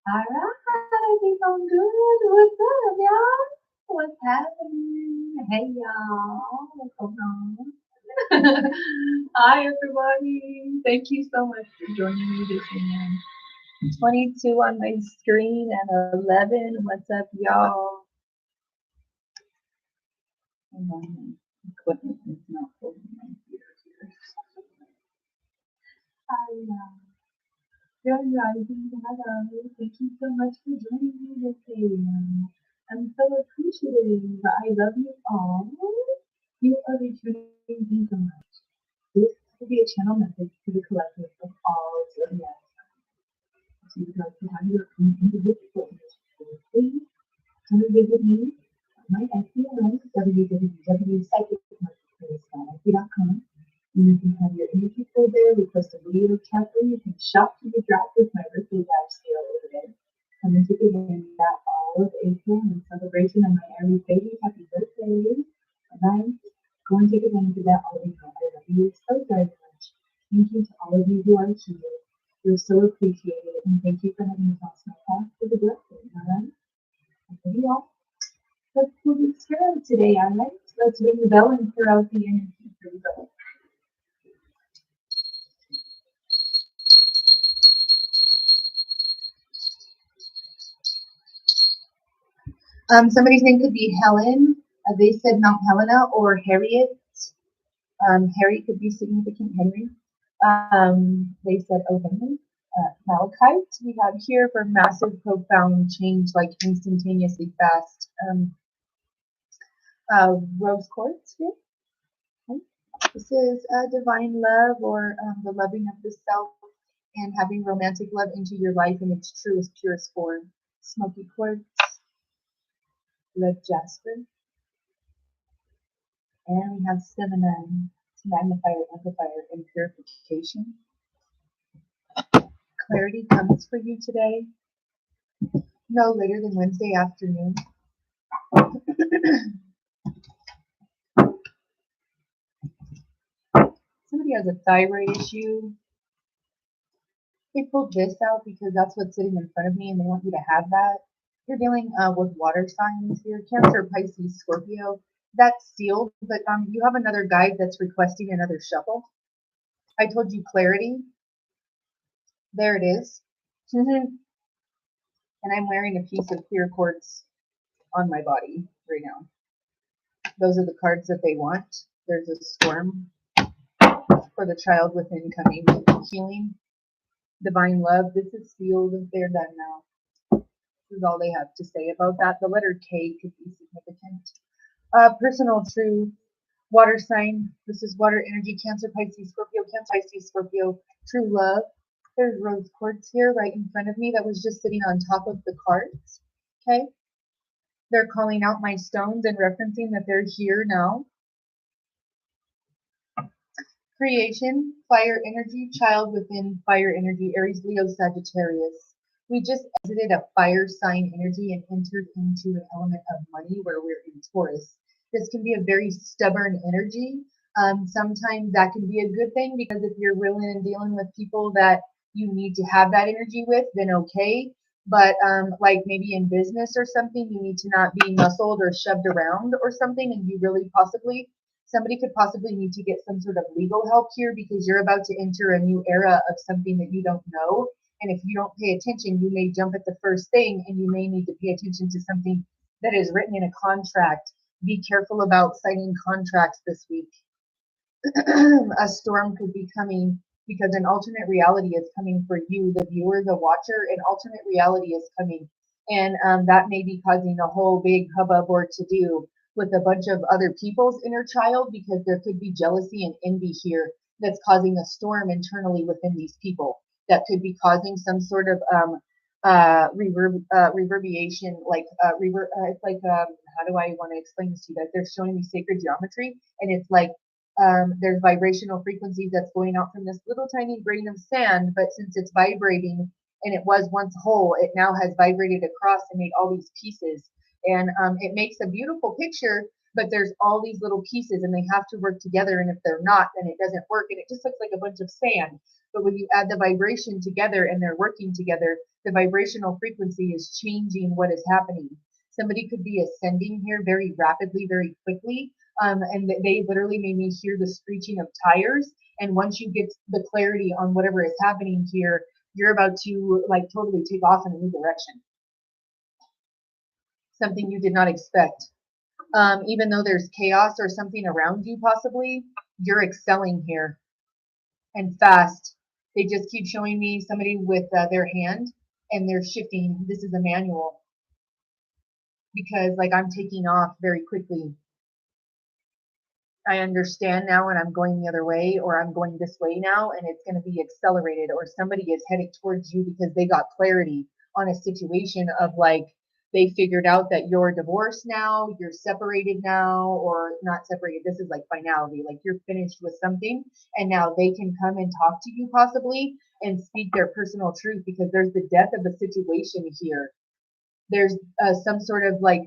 All right, I think I'm good. What's up, y'all? What's happening? Hey, y'all. What's going on? Hi, everybody. Thank you so much for joining me this evening. 22 on my screen and 11. What's up, y'all? Hold on. My equipment is not holding my ears here. Hi, y'all. Good rising, hello. Thank you so much for joining me this evening. I'm so appreciative. I love you all. You are returning me so much. This will be a channel message to the collective of all zodiac signs. If you would like to have your own individual message, please come and visit me at my Etsy link, www.psychicmarketplace.etsy.com. You can have your energy pulled there, request a video chat where you can shop to the drop with my birthday live sale over there. Come and take advantage of that all of April in celebration of my Aries baby. Happy birthday. Bye. Go and take advantage of that all April. I love you so very much. Thank you to all of you who are here. You're so appreciated, and thank you for having me cross my path for the blessing. All right? I love you all. Let's do this tarot today, all right? Let's ring the bell and clear out the energy. Here we go. Somebody's name could be Helen. They said Mount Helena or Harriet. Harry could be significant Henry. They said oh Henry. Malachite we have here for massive, profound change, like instantaneously fast. Rose quartz here. Okay. This is divine love or the loving of the self and having romantic love into your life in its truest, purest form. Smoky quartz, red jasper, and we have cinnamon to magnifier, amplifier, and purification. Clarity comes for you today, no later than Wednesday afternoon. Somebody has a thyroid issue. They pulled this out because that's what's sitting in front of me and they want you to have that. You're dealing with water signs here, Cancer, Pisces, Scorpio. That's sealed, but you have another guide that's requesting another shuffle. I told you clarity. There it is. And I'm wearing a piece of clear quartz on my body right now. Those are the cards that they want. There's a storm for the child within coming, healing, divine love. This is sealed. They're done now. This is all they have to say about that. The letter K could be significant. Personal truth, water sign. This is water energy, Cancer, Pisces, Scorpio, Cancer, Pisces, Scorpio, true love. There's rose quartz here right in front of me that was just sitting on top of the cards. Okay. They're calling out my stones and referencing that they're here now. Creation, fire energy, child within fire energy, Aries, Leo, Sagittarius. We just exited a fire sign energy and entered into an element of money where we're in Taurus. This can be a very stubborn energy. Sometimes that can be a good thing because if you're willing and dealing with people that you need to have that energy with, then okay. But like maybe in business or something, you need to not be muscled or shoved around or something, and you really possibly somebody could possibly need to get some sort of legal help here because you're about to enter a new era of something that you don't know. And if you don't pay attention, you may jump at the first thing and you may need to pay attention to something that is written in a contract. Be careful about signing contracts this week. A storm could be coming because an alternate reality is coming for you, the viewer, the watcher. An alternate reality is coming. And that may be causing a whole big hubbub or to do with a bunch of other people's inner child because there could be jealousy and envy here that's causing a storm internally within these people that could be causing some sort of reverberation, like it's like how do I want to explain this to you guys? They're showing me sacred geometry, and it's like there's vibrational frequencies that's going out from this little tiny grain of sand, but since it's vibrating and it was once whole, it now has vibrated across and made all these pieces. And it makes a beautiful picture, but there's all these little pieces and they have to work together. And if they're not, then it doesn't work. And it just looks like a bunch of sand. But when you add the vibration together and they're working together, The vibrational frequency is changing what is happening. Somebody could be ascending here very rapidly, very quickly, and they literally made me hear the screeching of tires. And once you get the clarity on whatever is happening here, you're about to like totally take off in a new direction. Something you did not expect. Even though there's chaos or something around you, possibly, you're excelling here and fast. They just keep showing me somebody with their hand and they're shifting. This is a manual because like I'm taking off very quickly. I understand now and I'm going the other way, or I'm going this way now and it's going to be accelerated, or somebody is headed towards you because they got clarity on a situation of like they figured out that you're divorced now, you're separated now, or not separated. This is like finality, like you're finished with something and now they can come and talk to you possibly and speak their personal truth because there's the death of a situation here. There's some sort of like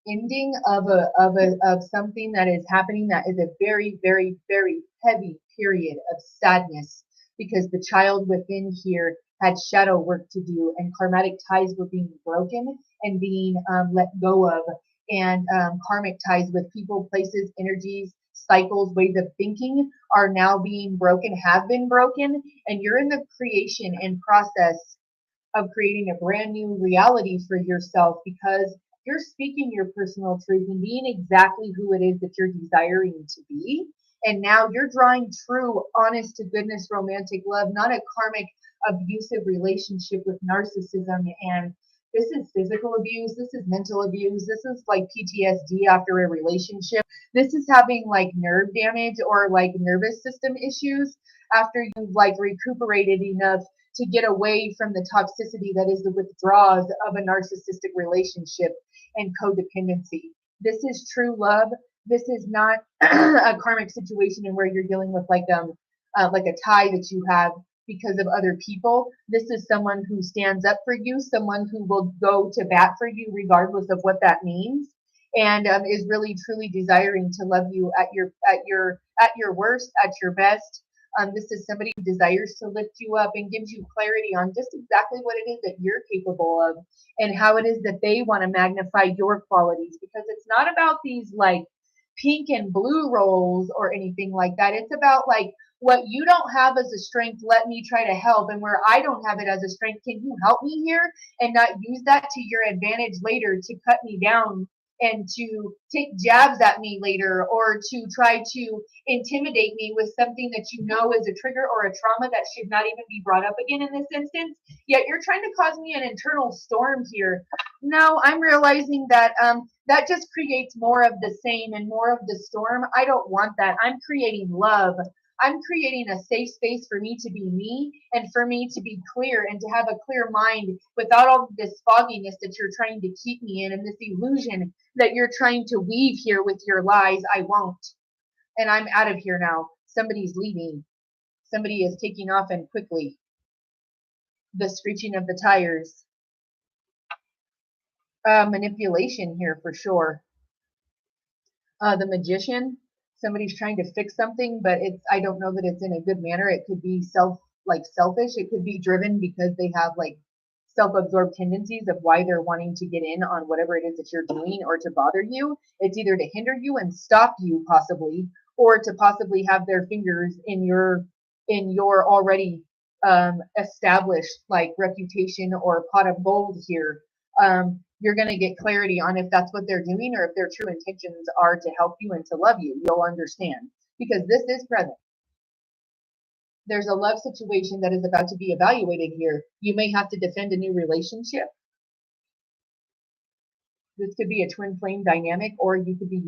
ending of something that is happening that is a very, very, very heavy period of sadness because the child within here had shadow work to do and karmatic ties were being broken and being let go of, and karmic ties with people, places, energies, cycles, ways of thinking are now being broken, have been broken, and you're in the creation and process of creating a brand new reality for yourself because you're speaking your personal truth and being exactly who it is that you're desiring to be. And now you're drawing true, honest to goodness romantic love, not a karmic abusive relationship with narcissism. And this is physical abuse. This is mental abuse. This is like PTSD after a relationship. This is having like nerve damage or like nervous system issues after you've like recuperated enough to get away from the toxicity that is the withdrawals of a narcissistic relationship and codependency. This is true love. This is not a karmic situation in where you're dealing with like a tie that you have because of other people. This is someone who stands up for you, someone who will go to bat for you regardless of what that means, and is really truly desiring to love you at your worst, at your best. This is somebody who desires to lift you up and gives you clarity on just exactly what it is that you're capable of and how it is that they want to magnify your qualities, because it's not about these like pink and blue roles or anything like that. It's about like what you don't have as a strength, let me try to help. And where I don't have it as a strength, can you help me here and not use that to your advantage later to cut me down and to take jabs at me later, or to try to intimidate me with something that you know is a trigger or a trauma that should not even be brought up again in this instance. Yet you're trying to cause me an internal storm here. No, I'm realizing that that just creates more of the same and more of the storm. I don't want that. I'm creating love. I'm creating a safe space for me to be me and for me to be clear and to have a clear mind without all this fogginess that you're trying to keep me in and this illusion that you're trying to weave here with your lies. I won't. And I'm out of here now. Somebody's leaving. Somebody is taking off and quickly. The screeching of the tires. Manipulation here for sure. The magician. Somebody's trying to fix something, but I don't know that it's in a good manner. It could be selfish. It could be driven because they have like self-absorbed tendencies of why they're wanting to get in on whatever it is that you're doing or to bother you. It's either to hinder you and stop you possibly, or to possibly have their fingers in your already established like reputation or pot of gold here. You're going to get clarity on if that's what they're doing or if their true intentions are to help you and to love you. You'll understand because this is present. There's a love situation that is about to be evaluated here. You may have to defend a new relationship. This could be a twin flame dynamic, or you could be,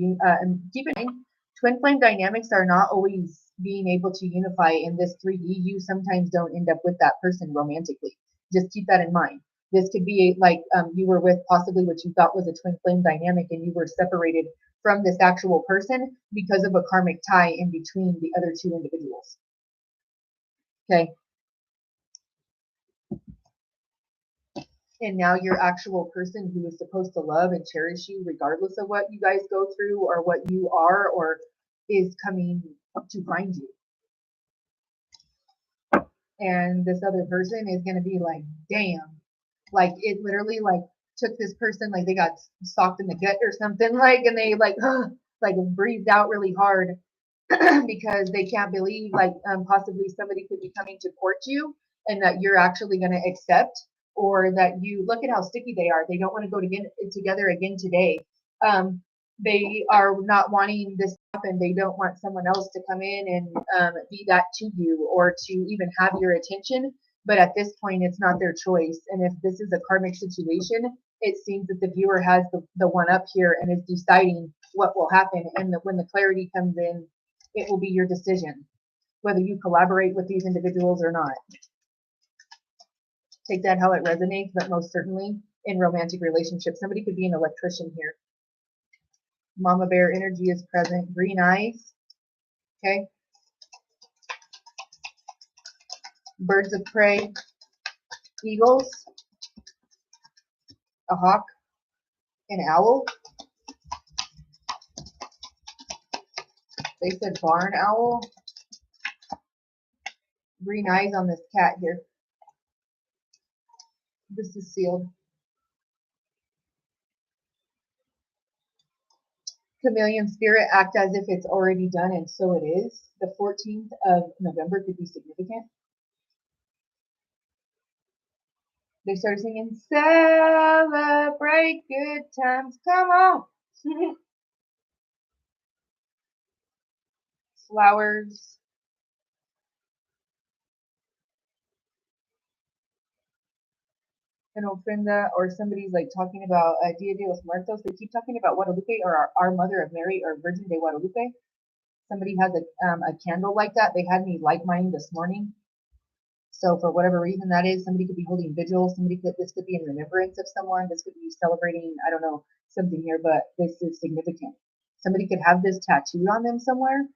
keep in mind, twin flame dynamics are not always being able to unify in this 3D. You sometimes don't end up with that person romantically. Just keep that in mind. This could be like you were with possibly what you thought was a twin flame dynamic and you were separated from this actual person because of a karmic tie in between the other two individuals. Okay. And now your actual person who is supposed to love and cherish you regardless of what you guys go through or what you are or is coming to find you. And this other person is going to be like, damn, Like it literally like took this person, like they got socked in the gut or something, like, and they like like breathed out really hard because they can't believe like possibly somebody could be coming to court you and that you're actually going to accept, or that you look at how sticky they are. They don't want to go together again today. They are not wanting this to happen. They don't want someone else to come in and be that to you or to even have your attention. But at this point, it's not their choice. And if this is a karmic situation, it seems that the viewer has the one up here and is deciding what will happen. And when the clarity comes in, it will be your decision whether you collaborate with these individuals or not. Take that how it resonates, but most certainly in romantic relationships. Somebody could be an electrician here. Mama bear energy is present. Green eyes. Okay. Birds of prey. Eagles. A hawk. An owl. They said barn owl. Green eyes on this cat here. This is sealed. Chameleon spirit, act as if it's already done, and so it is. The 14th of November could be significant. They started singing, celebrate good times, come on. Flowers. An ofrenda, or somebody's like talking about Dia de los Muertos. They keep talking about Guadalupe or our Mother of Mary or Virgin de Guadalupe. Somebody has a candle like that. They had me light mine this morning. So for whatever reason that is, somebody could be holding vigil. This could be in remembrance of someone. This could be celebrating, I don't know, something here, but this is significant. Somebody could have this tattooed on them somewhere.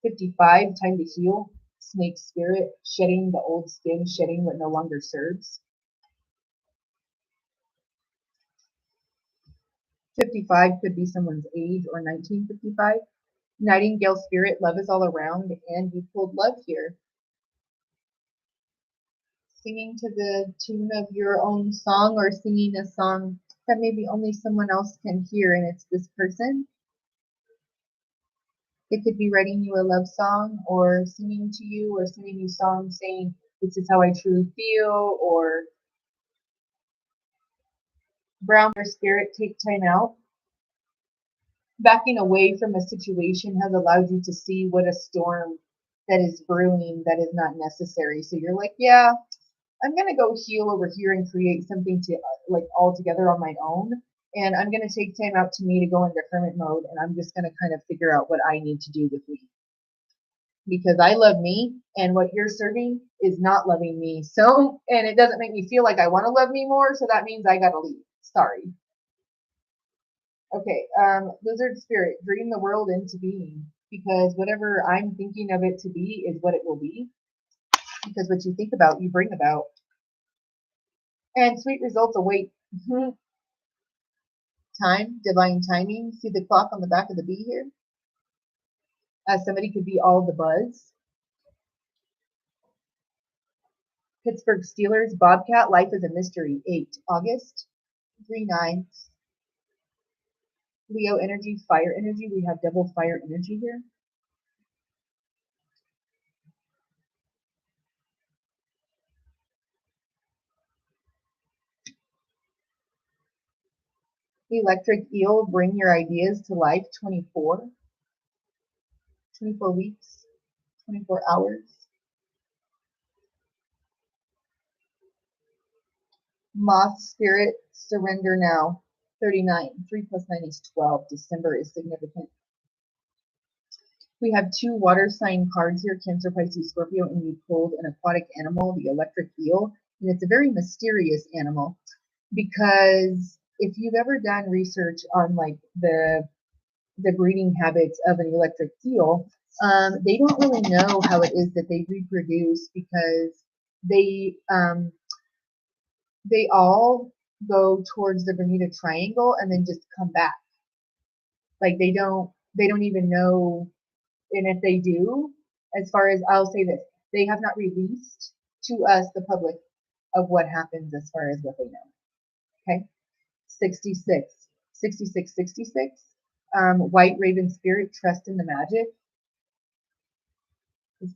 55, time to heal. Snake spirit, shedding the old skin, shedding what no longer serves. 55 could be someone's age, or 1955. Nightingale spirit, love is all around, and you pulled love here. Singing to the tune of your own song, or singing a song that maybe only someone else can hear, and it's this person. It could be writing you a love song, or singing to you, or singing you songs saying, this is how I truly feel, or brown bear spirit, take time out. Backing away from a situation has allowed you to see what a storm that is brewing that is not necessary. So you're like, yeah, I'm going to go heal over here and create something to like all together on my own. And I'm going to take time out to me to go into hermit mode. And I'm just going to kind of figure out what I need to do with me. Because I love me, and what you're serving is not loving me. So, and it doesn't make me feel like I want to love me more. So that means I got to leave. Sorry. Okay, lizard spirit, dream the world into being, because whatever I'm thinking of it to be is what it will be, because what you think about, you bring about. And sweet results await. Time, divine timing. See the clock on the back of the bee here? Somebody could be all the buzz. Pittsburgh Steelers, Bobcat, life is a mystery. 8 August, 3/9. Leo energy, fire energy. We have double fire energy here. Electric eel, bring your ideas to life. 24 weeks, 24 hours. Moth spirit, surrender now. 39. 3 plus 9 is 12. December is significant. We have 2 water sign cards here, Cancer, Pisces, Scorpio, and you pulled an aquatic animal, the electric eel. And it's a very mysterious animal, because if you've ever done research on like the breeding habits of an electric eel, they don't really know how it is that they reproduce, because they all go towards the Bermuda Triangle and then just come back. Like they don't even know. And if they do, as far as I'll say this, they have not released to us, the public, of what happens as far as what they know. Okay. 66. 66, 66. White Raven Spirit, trust in the magic. They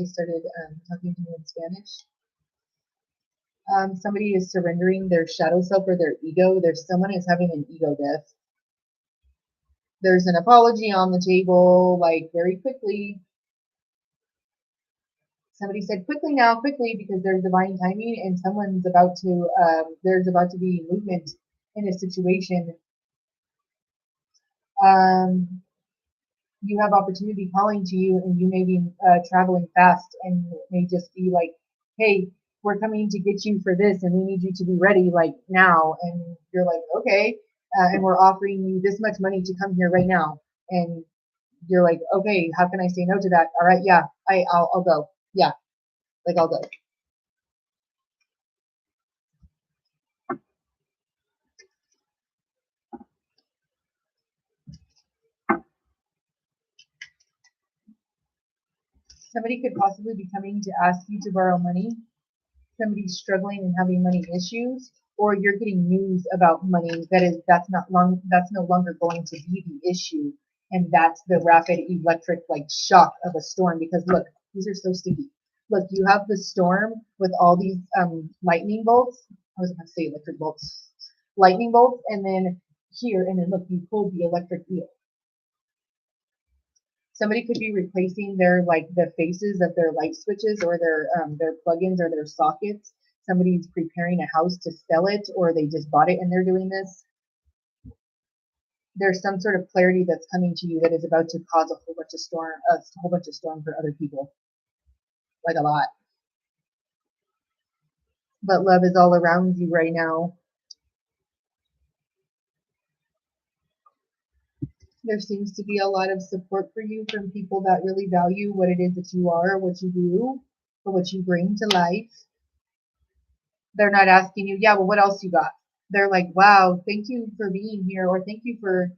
started talking to me in Spanish. Somebody is surrendering their shadow self or their ego. There's someone is having an ego death. There's an apology on the table, like very quickly. Somebody said quickly now, quickly, because there's divine timing and someone's about to, there's about to be movement in a situation. You have opportunity calling to you and you may be traveling fast and it may just be like, hey, we're coming to get you for this and we need you to be ready like now. And you're like, okay. And we're offering you this much money to come here right now. And you're like, okay, how can I say no to that? All right, yeah, I'll go. Yeah, like I'll go. Somebody could possibly be coming to ask you to borrow money. Somebody's struggling and having money issues, or you're getting news about money that's no longer going to be the issue, and that's the rapid electric like shock of a storm. Because look, these are so sticky. Look, you have the storm with all these lightning bolts. I was going to say electric bolts, lightning bolts, and then here, and then look, you pulled the electric eel. Somebody could be replacing their like the faces of their light switches or their plugins or their sockets. Somebody's preparing a house to sell it, or they just bought it and they're doing this. There's some sort of clarity that's coming to you that is about to cause a whole bunch of storm for other people, like a lot. But love is all around you right now. There seems to be a lot of support for you from people that really value what it is that you are, what you do, or what you bring to life. They're not asking you, yeah, well, what else you got? They're like, wow, thank you for being here, or thank you for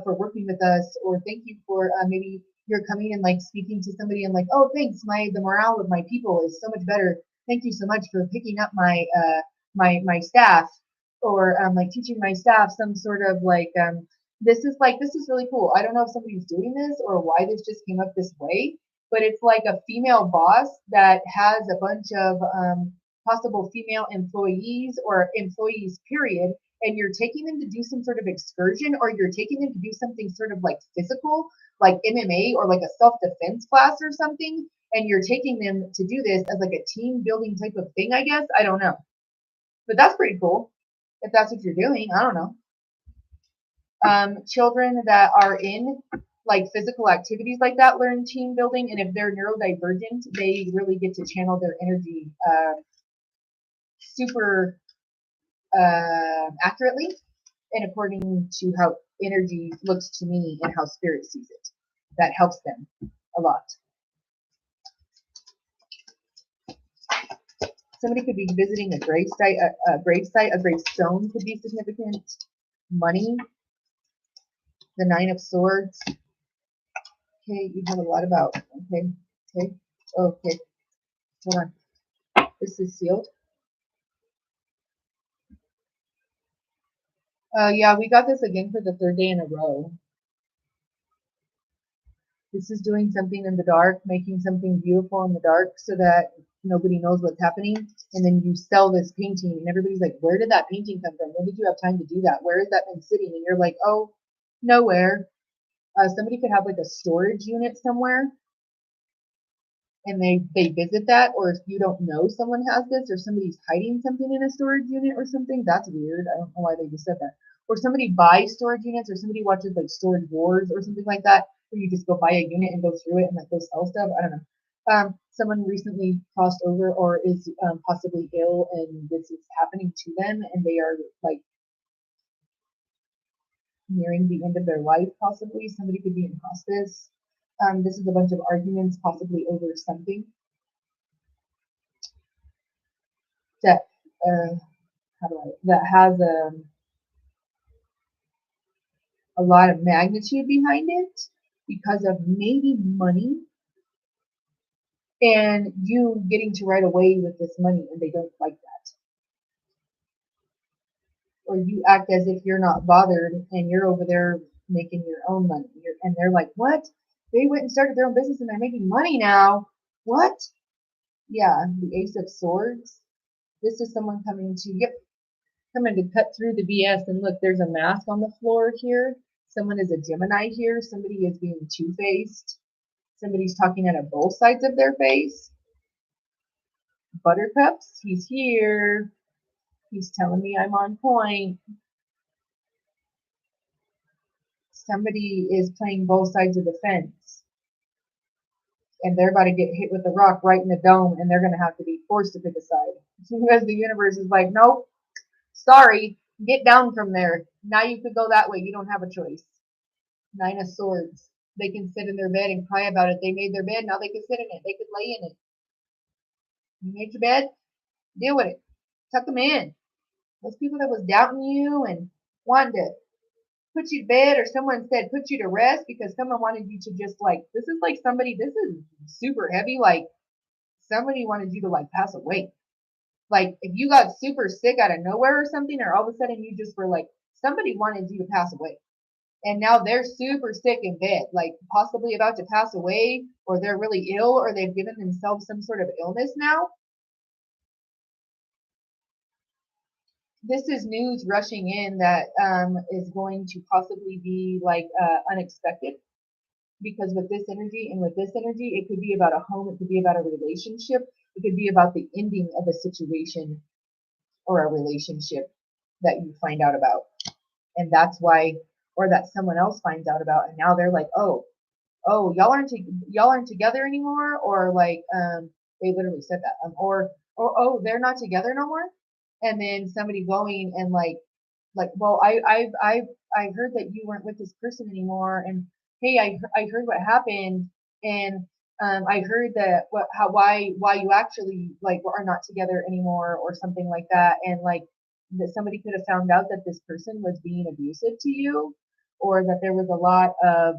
working with us, or thank you for maybe you're coming and like speaking to somebody and like, oh, thanks, the morale of my people is so much better. Thank you so much for picking up my staff, or like teaching my staff some sort of like this is really cool. I don't know if somebody's doing this or why this just came up this way, but it's like a female boss that has a bunch of possible female employees or employees period, and you're taking them to do some sort of excursion, or you're taking them to do something sort of like physical, like MMA or like a self-defense class or something, and you're taking them to do this as like a team building type of thing, I guess. I don't know, but that's pretty cool if that's what you're doing. I don't know. Children that are in like physical activities like that learn team building, and if they're neurodivergent, they really get to channel their energy super accurately and according to how energy looks to me and how spirit sees it. That helps them a lot. Somebody could be visiting a gravesite. A gravestone could be significant. Money. The Nine of Swords. Okay, you have a lot about. Okay. Hold on. This is sealed. Yeah, we got this again for the third day in a row. This is doing something in the dark, making something beautiful in the dark so that nobody knows what's happening. And then you sell this painting and everybody's like, where did that painting come from? When did you have time to do that? Where has that been sitting? And you're like, oh, nowhere. Somebody could have like a storage unit somewhere and they visit that, or if you don't know someone has this, or somebody's hiding something in a storage unit or something. That's weird. I don't know why they just said that. Or somebody buys storage units, or somebody watches like Storage Wars or something like that, where you just go buy a unit and go through it and like go sell stuff. I don't know. Someone recently crossed over or is possibly ill, and this is happening to them, and they are like nearing the end of their life. Possibly somebody could be in hospice. This is a bunch of arguments, possibly over something that that has a lot of magnitude behind it because of maybe money. and you getting to right away with this money, and they don't like that. Or you act as if you're not bothered and you're over there making your own money. And they're like, what? They went and started their own business and they're making money now. What? Yeah, the Ace of Swords. This is someone coming to, yep, coming to cut through the BS. And look, there's a mask on the floor here. Someone is a Gemini here. Somebody is being two-faced. Somebody's talking out of both sides of their face. Buttercups, he's here. He's telling me I'm on point. Somebody is playing both sides of the fence. And they're about to get hit with a rock right in the dome, and they're going to have to be forced to pick a side. Because the universe is like, nope, sorry, get down from there. Now you could go that way. You don't have a choice. Nine of Swords. They can sit in their bed and cry about it. They made their bed, now they can sit in it. They could lay in it. You made your bed, deal with it. Tuck them in. Those people that was doubting you and wanted to put you to bed, or someone said put you to rest because someone wanted you to just like, this is like somebody, this is super heavy, like somebody wanted you to like pass away. Like if you got super sick out of nowhere or something, or all of a sudden you just were like, somebody wanted you to pass away. And now they're super sick in bed, like possibly about to pass away, or they're really ill, or they've given themselves some sort of illness now. This is news rushing in that is going to possibly be like unexpected, because with this energy and with this energy, it could be about a home, it could be about a relationship, it could be about the ending of a situation or a relationship that you find out about. And that's why, or that someone else finds out about, and now they're like, oh, y'all aren't together anymore, or like they literally said that, or oh, they're not together no more. And then somebody going and like, well, I heard that you weren't with this person anymore, and hey, I heard what happened, and I heard that why you actually like are not together anymore, or something like that. And like that somebody could have found out that this person was being abusive to you, or that there was a lot of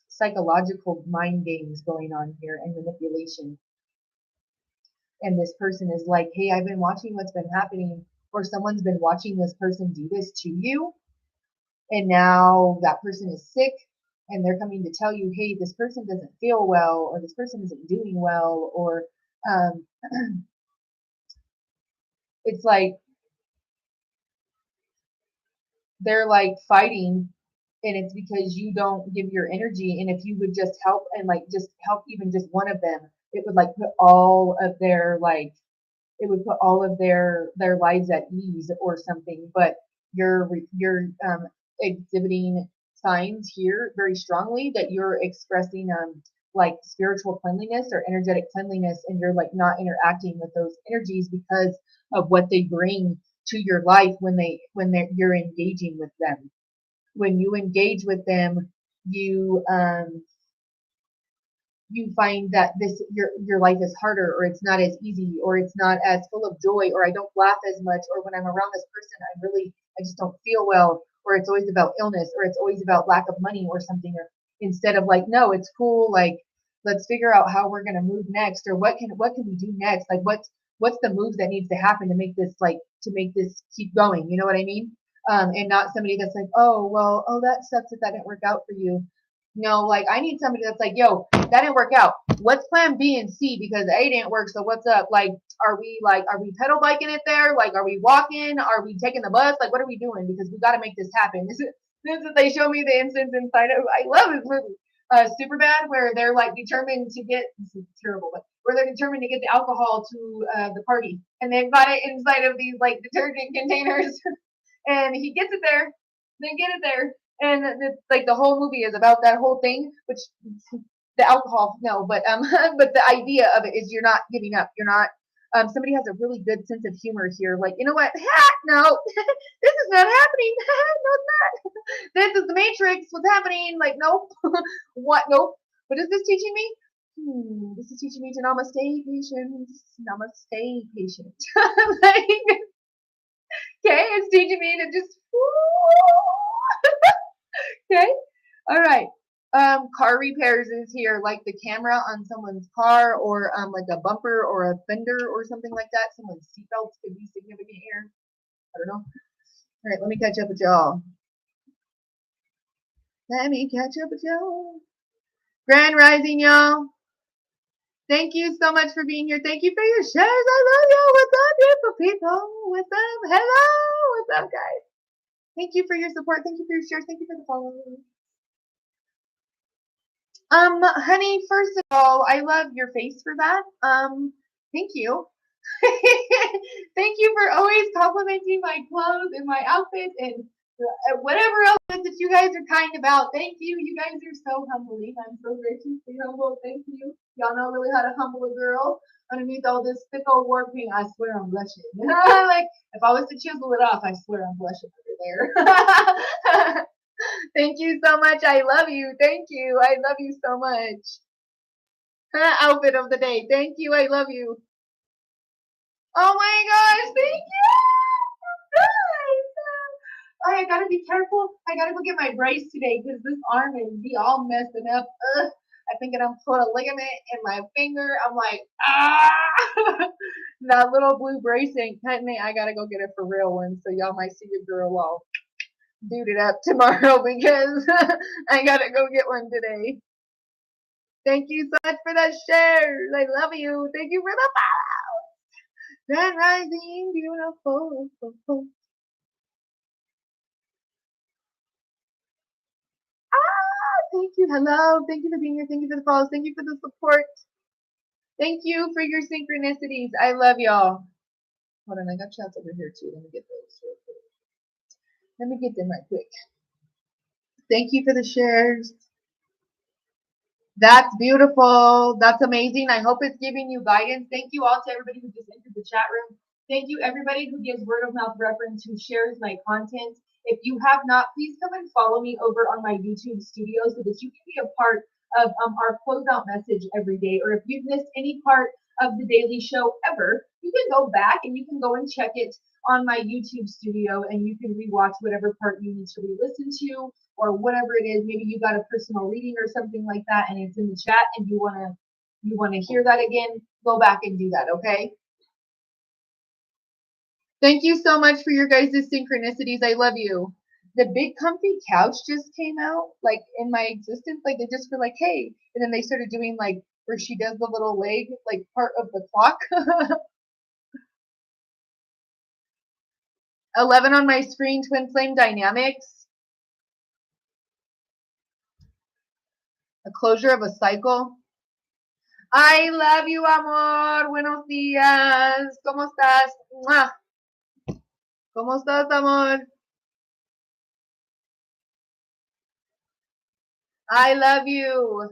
psychological mind games going on here and manipulation. And this person is like, hey, I've been watching what's been happening, or someone's been watching this person do this to you, and now that person is sick, and they're coming to tell you, hey, this person doesn't feel well, or this person isn't doing well, or um, it's like they're like fighting, and it's because you don't give your energy. And if you would just help, and like just help even just one of them, it would like put all of their like, it would put all of their lives at ease or something. But you're exhibiting signs here very strongly that you're expressing like spiritual cleanliness or energetic cleanliness, and you're like not interacting with those energies because of what they bring to your life you're engaging with them. When you engage with them, you you find that this your life is harder, or it's not as easy, or it's not as full of joy, or I don't laugh as much, or when I'm around this person I just don't feel well, or it's always about illness, or it's always about lack of money or something. Or instead of like, no, it's cool, like let's figure out how we're going to move next, or what can we do next, like what's the move that needs to happen to make this keep going, you know what I mean? And not somebody that's like, oh well, oh that sucks if that didn't work out for you. No, like I need somebody that's like, yo, that didn't work out. What's plan B and C? Because A didn't work, so what's up? Like, are we pedal biking it there? Like, are we walking? Are we taking the bus? Like, what are we doing? Because we got to make this happen. This is they show me the instance inside of. I love this movie, Super Bad, where they're like determined to get. This is terrible, but where they're determined to get the alcohol to the party, and they've got it inside of these like detergent containers, and he gets it there, they get it there, and it's like the whole movie is about that whole thing, which the alcohol, no, but but the idea of it is you're not giving up. You're not. Somebody has a really good sense of humor here. Like, you know what? No, this is not happening. No, it's not. This is the Matrix. What's happening? Like, nope. What? Nope. What is this teaching me? This is teaching me to namaste patient. Namaste patient. Like, okay, it's teaching me to just. Okay. All right. Car repairs is here, like the camera on someone's car, or like a bumper or a fender or something like that. Someone's seatbelts could be significant here. I don't know. All right, let me catch up with y'all. Let me catch up with y'all. Grand Rising, y'all. Thank you so much for being here. Thank you for your shares. I love y'all. What's up, beautiful people? What's up? Hello. What's up, guys? Thank you for your support. Thank you for your shares. Thank you for the follow. Honey, first of all, I love your face for that. Thank you. Thank you for always complimenting my clothes and my outfits and whatever else that you guys are kind about. Thank you. You guys are so humbling. I'm so graciously humble. Thank you. Y'all know really how to humble a girl underneath all this thick old war paint. I swear I'm blushing. Like if I was to chisel it off, I swear I'm blushing under there. Thank you so much. I love you. Thank you. I love you so much. Outfit of the day. Thank you. I love you. Oh my gosh. Thank you. I gotta be careful. I gotta go get my brace today because this arm is be all messing up. Ugh. I think I'm put a ligament in my finger. I'm like, ah! That little blue brace ain't cutting it. I gotta go get it for real one. So y'all might see your girl all duded up tomorrow because I gotta go get one today. Thank you so much for that share. I love you. Thank you for the follow. Grand Rising, beautiful. Thank you. Hello. Thank you for being here. Thank you for the follows. Thank you for the support. Thank you for your synchronicities. I love y'all. Hold on, I got chats over here too. Let me get those real quick. Let me get them right quick. Thank you for the shares. That's beautiful. That's amazing. I hope it's giving you guidance. Thank you all to everybody who just entered the chat room. Thank you everybody who gives word of mouth reference, who shares my content. If you have not, please come and follow me over on my YouTube studio so that you can be a part of our closeout message every day. Or if you've missed any part of the daily show ever, you can go back and you can go and check it on my YouTube studio and you can rewatch whatever part you need to re-listen to or whatever it is. Maybe you got a personal reading or something like that and it's in the chat and you wanna hear that again, go back and do that, okay? Thank you so much for your guys' synchronicities. I love you. The big comfy couch just came out, like in my existence. Like they just were like, hey, and then they started doing like where she does the little leg, like part of the clock. 11 on my screen, twin flame dynamics. A closure of a cycle. I love you, amor. Buenos días. ¿Cómo estás? ¡Mua! ¿Cómo estás, amor? I love you.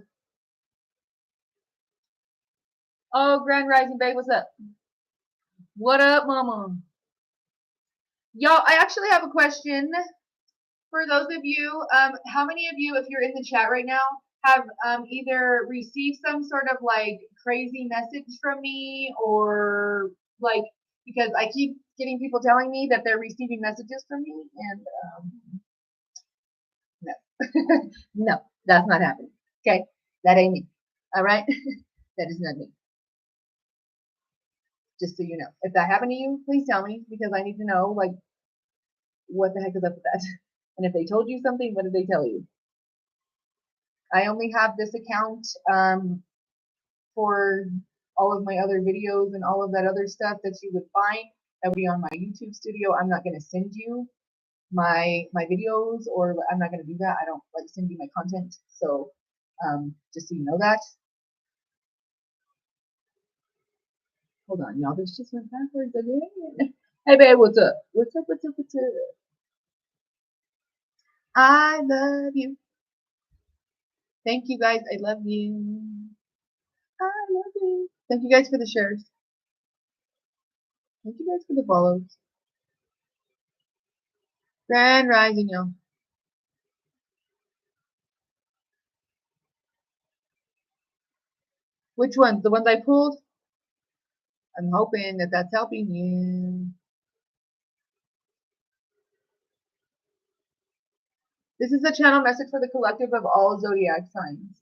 Oh, Grand Rising Babe, what's up? What up, mama? Y'all, I actually have a question for those of you. How many of you, if you're in the chat right now, have either received some sort of like crazy message from me or like, because I keep getting people telling me that they're receiving messages from me and no, no, that's not happening. Okay, that ain't me. All right, that is not me. Just so you know, if that happened to you, please tell me because I need to know like what the heck is up with that. And if they told you something, what did they tell you? I only have this account for all of my other videos and all of that other stuff that you would find. That would be on my YouTube studio. I'm not going to send you my videos, or I'm not going to do that. I don't like send you my content. So just so you know that. Hold on, y'all. This just went backwards again. Hey, babe, what's up? What's up? What's up? What's up? I love you. Thank you, guys. I love you. I love you. Thank you guys for the shares. Thank you guys for the follows. Grand Rising, y'all. Which ones? The ones I pulled? I'm hoping that that's helping you. This is a channel message for the collective of all zodiac signs.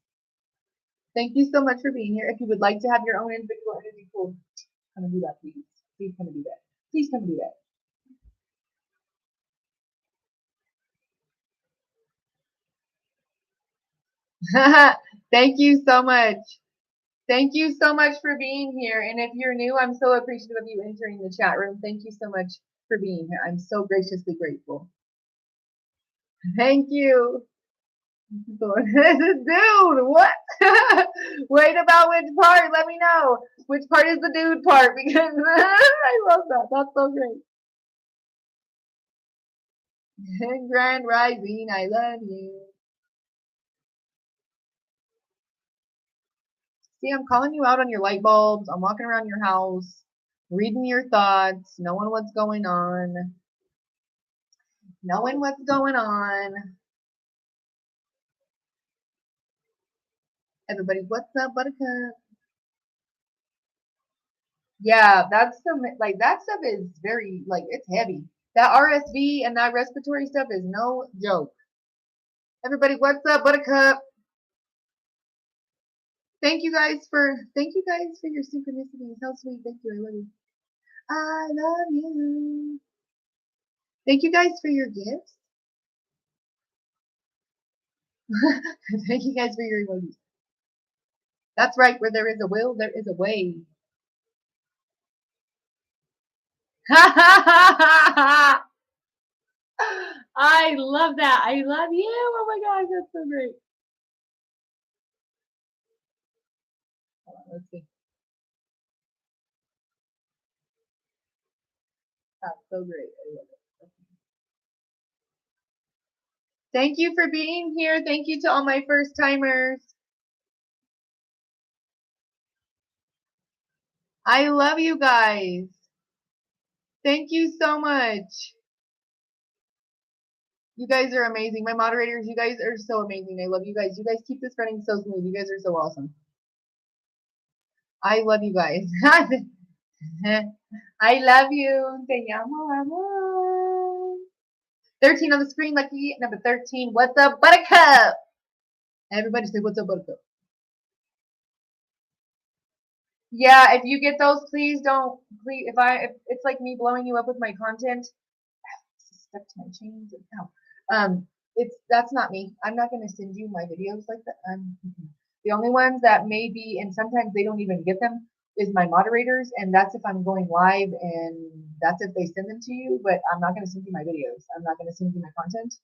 Thank you so much for being here. If you would like to have your own individual energy pool, come and do that, please. Please come and do that. Please come and do that. Thank you so much. Thank you so much for being here. And if you're new, I'm so appreciative of you entering the chat room. Thank you so much for being here. I'm so graciously grateful. Thank you. Dude, what? Wait, about which part? Let me know. Which part is the dude part? Because I love that. That's so great. Grand Rising, I love you. See, I'm calling you out on your light bulbs. I'm walking around your house, reading your thoughts, knowing what's going on. Knowing what's going on. Everybody, what's up, Buttercup? Yeah, that's some like that stuff is very like it's heavy. That RSV and that respiratory stuff is no joke. Everybody, what's up, Buttercup? Thank you guys for your synchronicities. How sweet. Thank you. I love you. I love you. Thank you guys for your gifts. Thank you guys for your emojis. That's right. Where there is a will, there is a way. I love that. I love you. Oh my gosh, that's so great. Hold on, let's see. That's so great. I love it. Thank you for being here. Thank you to all my first timers. I love you guys. Thank you so much. You guys are amazing. My moderators, you guys are so amazing. I love you guys. You guys keep this running so smooth. You guys are so awesome. I love you guys. I love you. Te llamo amor. 13 on the screen, lucky number 13. What's up, Buttercup? Everybody say, what's up, Buttercup? Yeah, if you get those, please don't. Please, if it's like me blowing you up with my content, stuck to my chains. That's not me. I'm not gonna send you my videos like that. The only ones that may be, and sometimes they don't even get them, is my moderators, and that's if I'm going live, and that's if they send them to you. But I'm not gonna send you my videos. I'm not gonna send you my content.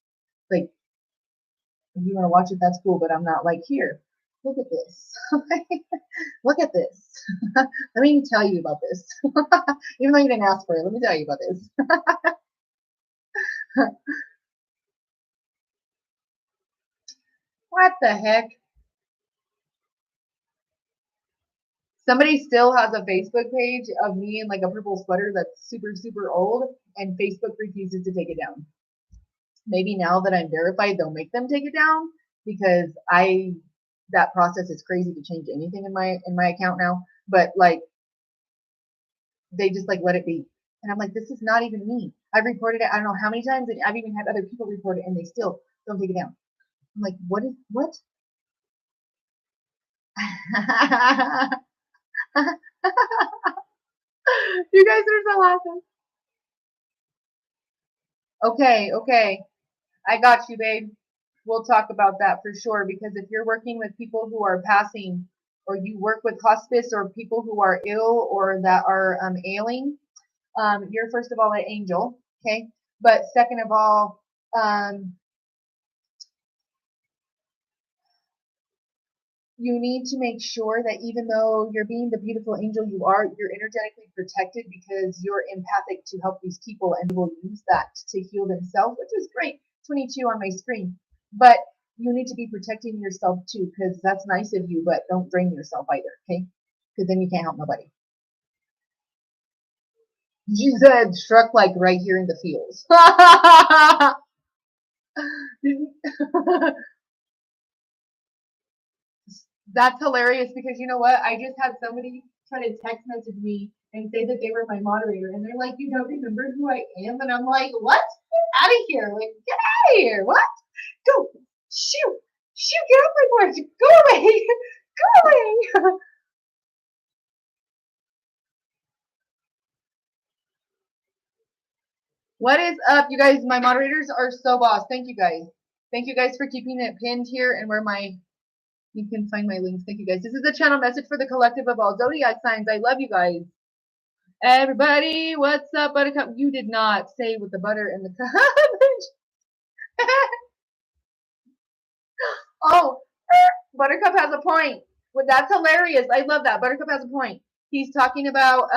Like, if you want to watch it, that's cool. But I'm not like, here, look at this. Look at this. Let me tell you about this. Even though you didn't ask for it, let me tell you about this. What the heck? Somebody still has a Facebook page of me in like a purple sweater that's super, super old, and Facebook refuses to take it down. Maybe now that I'm verified, they'll make them take it down because that process is crazy to change anything in my account now. But like, they just like let it be. And I'm like, this is not even me. I've reported it I don't know how many times, and I've even had other people report it, and they still don't take it down. I'm like, what? You guys are so awesome. Okay. I got you, babe. We'll talk about that for sure, because if you're working with people who are passing, or you work with hospice or people who are ill or that are ailing, you're first of all an angel, okay? But second of all, you need to make sure that even though you're being the beautiful angel you are, you're energetically protected because you're empathic to help these people and will use that to heal themselves, which is great. 22 on my screen. But you need to be protecting yourself too, because that's nice of you, but don't drain yourself either, okay? Because then you can't help nobody. You said struck like right here in the feels. That's hilarious because you know what? I just had somebody try to text message me and say that they were my moderator, and they're like, "You don't remember who I am?" And I'm like, "What? Get out of here! Like, get out of here! What? Go. Shoot. Shoot. Get off my porch. Go away. Go away. What is up, you guys? My moderators are so boss. Thank you guys. Thank you guys for keeping it pinned here and where you can find my links. Thank you guys. This is a channel message for the collective of all zodiac signs. I love you guys. Everybody, what's up, Buttercup? You did not say with the butter and the cabbage. Oh, Buttercup has a point. Well, that's hilarious. I love that. Buttercup has a point. He's talking about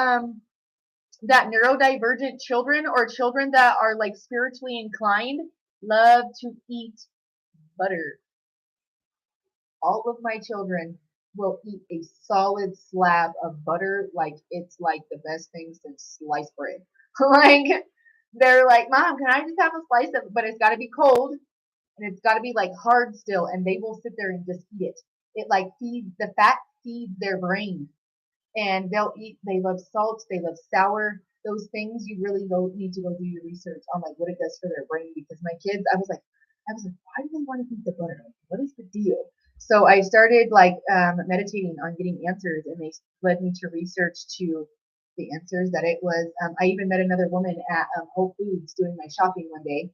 that neurodivergent children or children that are like spiritually inclined love to eat butter. All of my children will eat a solid slab of butter like it's like the best thing since sliced bread. Like they're like, Mom, can I just have a slice of it? But it's got to be cold and it's got to be like hard still, and they will sit there and just eat it. It like feeds the fat feeds their brain, and they'll eat. They love salt. They love sour. Those things you really need to go do your research on, like what it does for their brain. Because my kids, I was like, why do they want to eat the butter? What is the deal? So I started like meditating on getting answers, and they led me to research to the answers that it was. I even met another woman at Whole Foods doing my shopping one day,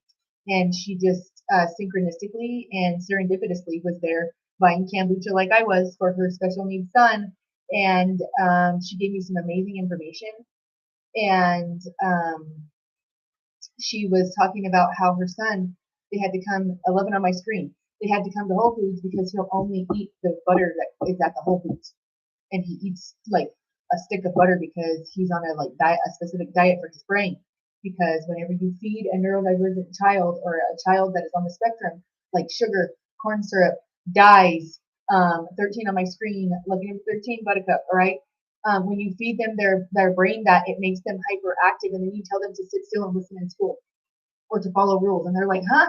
and she just synchronistically and serendipitously was there buying kombucha like I was for her special needs son, and she gave me some amazing information. And she was talking about how her son, they had to come 11 on my screen. They had to come to Whole Foods because he'll only eat the butter that is at the Whole Foods, and he eats like a stick of butter because he's on a specific diet for his brain. Because whenever you feed a neurodivergent child or a child that is on the spectrum, like sugar, corn syrup, dyes, 13 on my screen, looking at 13 Buttercup, all right? When you feed them their brain that, it makes them hyperactive, and then you tell them to sit still and listen in school or to follow rules, and they're like, I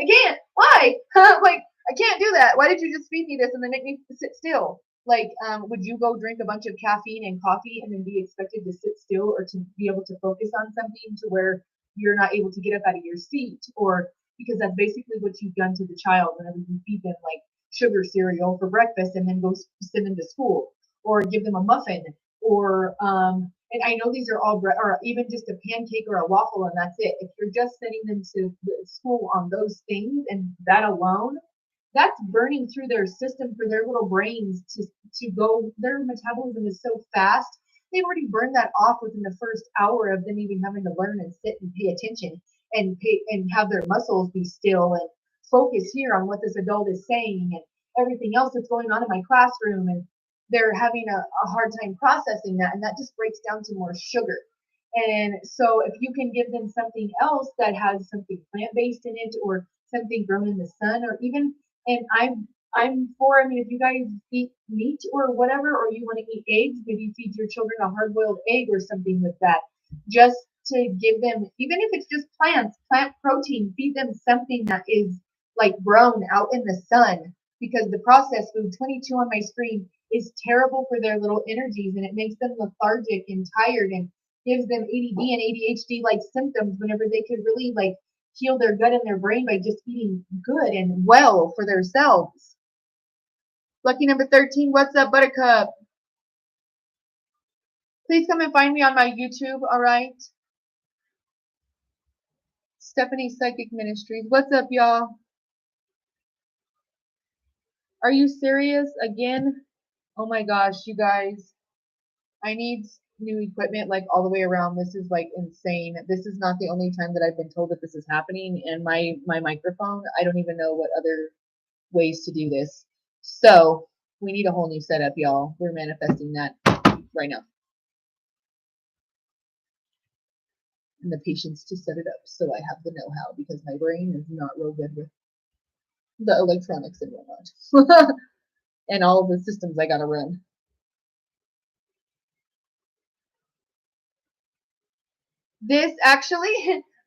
can't. Why? Like, I can't do that. Why did you just feed me this and then make me sit still? Like, would you go drink a bunch of caffeine and coffee and then be expected to sit still or to be able to focus on something to where you're not able to get up out of your seat? Or because that's basically what you've done to the child whenever you feed them like sugar cereal for breakfast and then go send them to school, or give them a muffin, or and I know these are all or even just a pancake or a waffle and that's it. If you're just sending them to school on those things and that alone, that's burning through their system for their little brains to go. Their metabolism is so fast. They've already burned that off within the first hour of them even having to learn and sit and pay attention and have their muscles be still and focus here on what this adult is saying and everything else that's going on in my classroom. And they're having a hard time processing that, and that just breaks down to more sugar. And so if you can give them something else that has something plant-based in it, or something grown in the sun, or even, and I'm for, I mean, if you guys eat meat or whatever, or you want to eat eggs, maybe feed your children a hard-boiled egg or something with that, just to give them, even if it's just plant protein, feed them something that is like grown out in the sun, because the processed food, 22 on my screen, is terrible for their little energies, and it makes them lethargic and tired and gives them ADD and ADHD like symptoms whenever they could really like heal their gut and their brain by just eating good and well for themselves. Lucky number 13, what's up, Buttercup? Please come and find me on my YouTube, all right? Stephanie Psychic Ministries. What's up, y'all? Are you serious again? Oh my gosh, you guys. I need new equipment like all the way around. This is like insane. This is not the only time that I've been told that this is happening. And my microphone, I don't even know what other ways to do this. So we need a whole new setup, y'all. We're manifesting that right now. And the patience to set it up so I have the know-how, because my brain is not real good with the electronics and whatnot. And all of the systems I gotta run. This actually,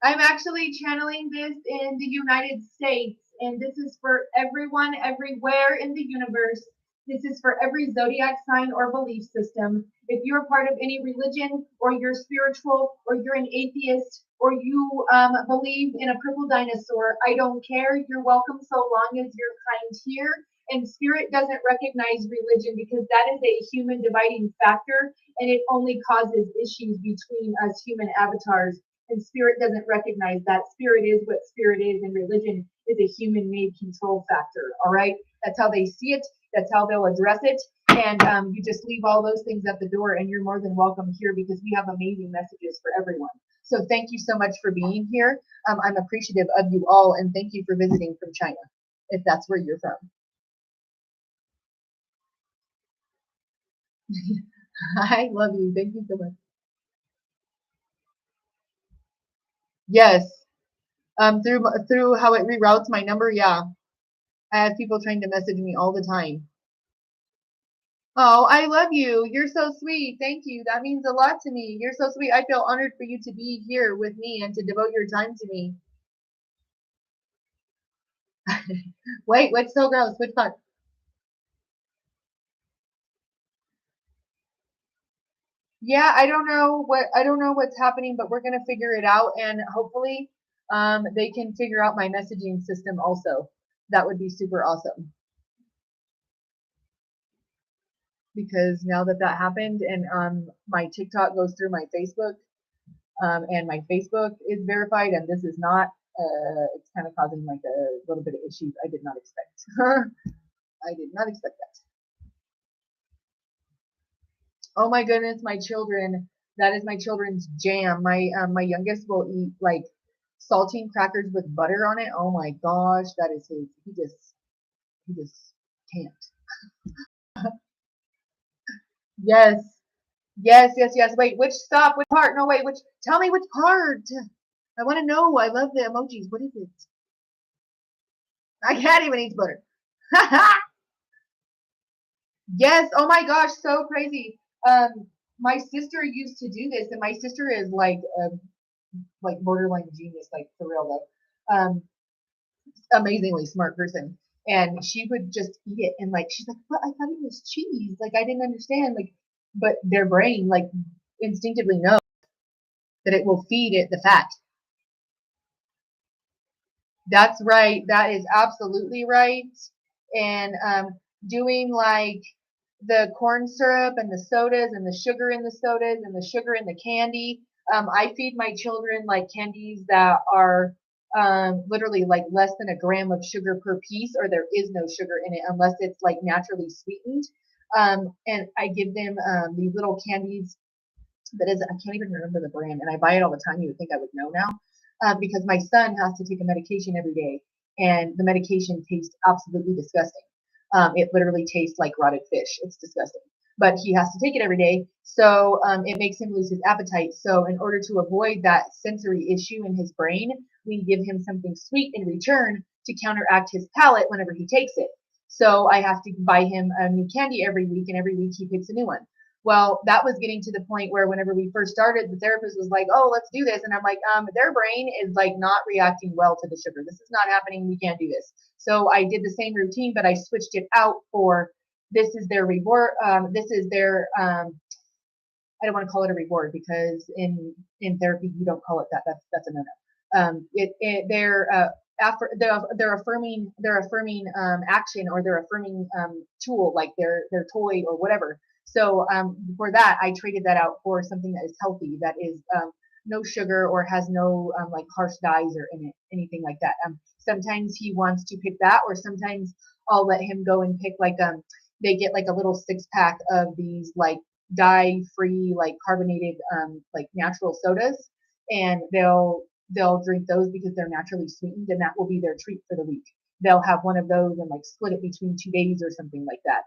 I'm actually channeling this in the United States, and this is for everyone, everywhere in the universe. This is for every zodiac sign or belief system. If you're part of any religion, or you're spiritual, or you're an atheist, or you believe in a purple dinosaur, I don't care. You're welcome so long as you're kind here. And spirit doesn't recognize religion because that is a human dividing factor, and it only causes issues between us human avatars. And spirit doesn't recognize that. Spirit is what spirit is, and religion is a human made control factor. All right. That's how they see it. That's how they'll address it. And you just leave all those things at the door, and you're more than welcome here because we have amazing messages for everyone. So thank you so much for being here. I'm appreciative of you all, and thank you for visiting from China, if that's where you're from. I love you. Thank you so much. Yes. Through how it reroutes my number. Yeah. I have people trying to message me all the time. Oh, I love you. You're so sweet. Thank you. That means a lot to me. You're so sweet. I feel honored for you to be here with me and to devote your time to me. Wait, what's so gross? Which part? Yeah, I don't know what's happening, but we're gonna figure it out, and hopefully they can figure out my messaging system also. That would be super awesome. Because now that that happened, and my TikTok goes through my Facebook, and my Facebook is verified, and this is not. It's kind of causing like a little bit of issues I did not expect. I did not expect that. Oh my goodness, my children. That is my children's jam. My youngest will eat like saltine crackers with butter on it. Oh my gosh, that is his. He just can't. Yes. Yes, yes, yes. Wait, which stop? Which part? No, wait, which tell me which part. I want to know. I love the emojis. What is it? I can't even eat butter. Yes. Oh my gosh, so crazy. My sister used to do this, and my sister is like borderline genius, like for real though. Amazingly smart person. And she would just eat it, and like she's like, "But I thought it was cheese. Like I didn't understand." Like, but their brain like instinctively knows that it will feed it the fat. That's right. That is absolutely right. And doing like the corn syrup and the sodas and the sugar in the sodas and the sugar in the candy. I feed my children like candies that are literally like less than a gram of sugar per piece, or there is no sugar in it unless it's like naturally sweetened. And I give them these little candies that is, I can't even remember the brand, and I buy it all the time. You would think I would know now, because my son has to take a medication every day, and the medication tastes absolutely disgusting. It literally tastes like rotted fish. It's disgusting, but he has to take it every day, so it makes him lose his appetite. So in order to avoid that sensory issue in his brain, we give him something sweet in return to counteract his palate whenever he takes it. So I have to buy him a new candy every week, and every week he picks a new one. Well, that was getting to the point where whenever we first started, the therapist was like, "Oh, let's do this," and I'm like, "Their brain is like not reacting well to the sugar. This is not happening. We can't do this." So I did the same routine, but I switched it out for this is their reward. This is their I don't want to call it a reward because in therapy you don't call it that. That's a no no. They're they're affirming action, or they're affirming tool, like their toy or whatever. So for that, I traded that out for something that is healthy, that is no sugar or has no like harsh dyes or in it, anything like that. Sometimes he wants to pick that, or sometimes I'll let him go and pick like they get like a little 6-pack of these like dye free like carbonated like natural sodas, and they'll drink those because they're naturally sweetened, and that will be their treat for the week. They'll have one of those and like split it between 2 days or something like that.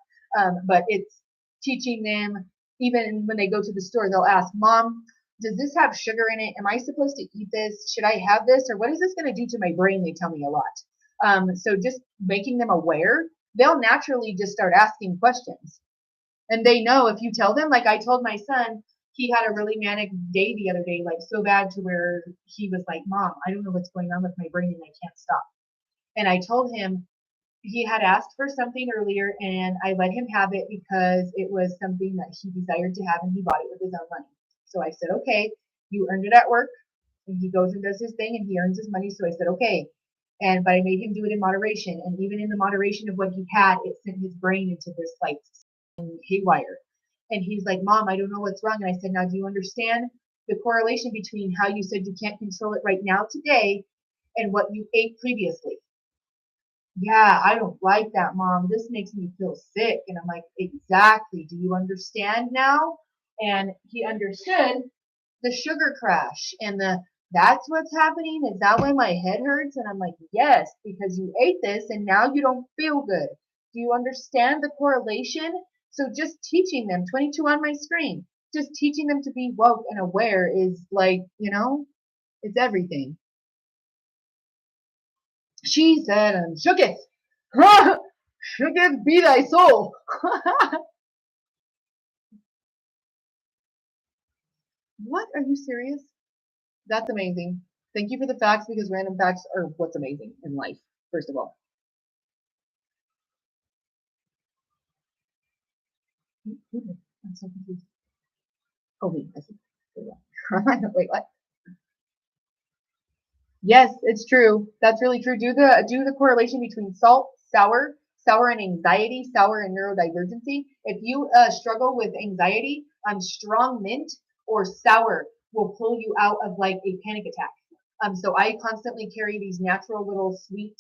But it's teaching them, even when they go to the store, they'll ask, "Mom, does this have sugar in it? Am I supposed to eat this? Should I have this? Or what is this going to do to my brain?" They tell me a lot. So just making them aware, they'll naturally just start asking questions. And they know if you tell them, like I told my son, he had a really manic day the other day, like so bad to where he was like, "Mom, I don't know what's going on with my brain and I can't stop." And I told him, he had asked for something earlier and I let him have it because it was something that he desired to have and he bought it with his own money. So I said, okay, you earned it at work. And he goes and does his thing and he earns his money. So I said, okay. But I made him do it in moderation. And even in the moderation of what he had, it sent his brain into this like haywire. And he's like, Mom, I don't know what's wrong. And I said, now do you understand the correlation between how you said you can't control it right now today and what you ate previously? Yeah, I don't like that, Mom. This makes me feel sick. And I'm like, exactly. Do you understand now? And he understood the sugar crash and that's what's happening. Is that why my head hurts? And I'm like, yes, because you ate this and now you don't feel good. Do you understand the correlation? So just teaching them, 22 on my screen, just teaching them to be woke and aware is like, it's everything. She said, and shooketh. Shooketh be thy soul. What? Are you serious? That's amazing. Thank you for the facts because random facts are what's amazing in life, first of all. I'm so confused. Oh, wait, I see. Wait, what? Yes, it's true. That's really true. Do the correlation between salt, sour and anxiety, sour and neurodivergency. If you struggle with anxiety, strong mint or sour will pull you out of like a panic attack. So I constantly carry these natural little sweet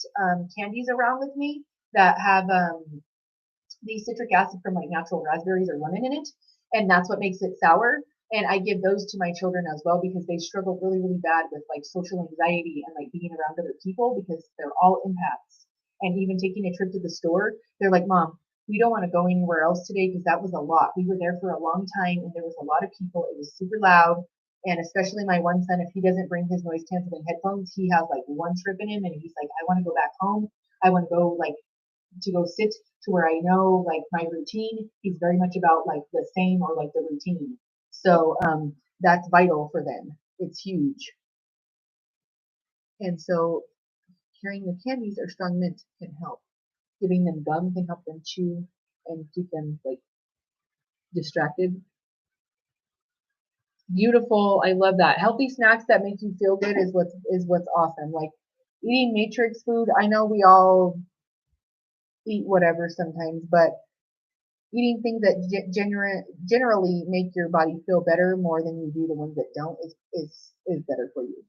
candies around with me that have the citric acid from like natural raspberries or lemon in it, and that's what makes it sour. And I give those to my children as well because they struggle really, really bad with like social anxiety and like being around other people because they're all empaths. And even taking a trip to the store, they're like, Mom, we don't want to go anywhere else today because that was a lot. We were there for a long time and there was a lot of people. It was super loud. And especially my one son, if he doesn't bring his noise canceling headphones, he has like one trip in him and he's like, I want to go back home. I want to go like to go sit to where I know like my routine. He's very much about like the same or like the routine. So that's vital for them. It's huge. And so carrying the candies or strong mint can help. Giving them gum can help them chew and keep them like distracted. Beautiful. I love that. Healthy snacks that make you feel good is what's awesome. Like eating matrix food. I know we all eat whatever sometimes, but eating things that generally make your body feel better more than you do the ones that don't is better for you.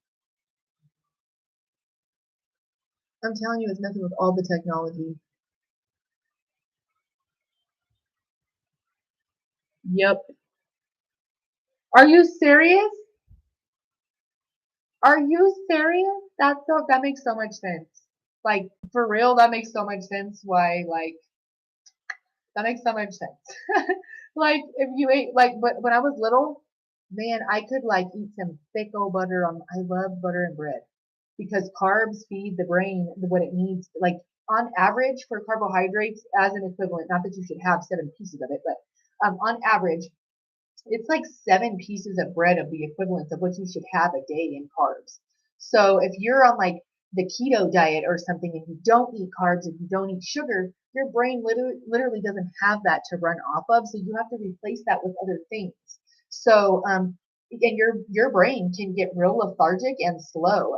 I'm telling you, it's nothing with all the technology. Yep. Are you serious? Are you serious? That makes so much sense. Like for real, that makes so much sense. Why like that makes so much sense. Like if you ate like, but when I was little, man, I could like eat some thick old butter on. I love butter and bread because carbs feed the brain what it needs. Like on average for carbohydrates as an equivalent, not that you should have 7 pieces of it, but on average, it's like 7 pieces of bread of the equivalence of what you should have a day in carbs. So if you're on like the keto diet or something and you don't eat carbs and you don't eat sugar, your brain literally doesn't have that to run off of. So you have to replace that with other things. So and your brain can get real lethargic and slow.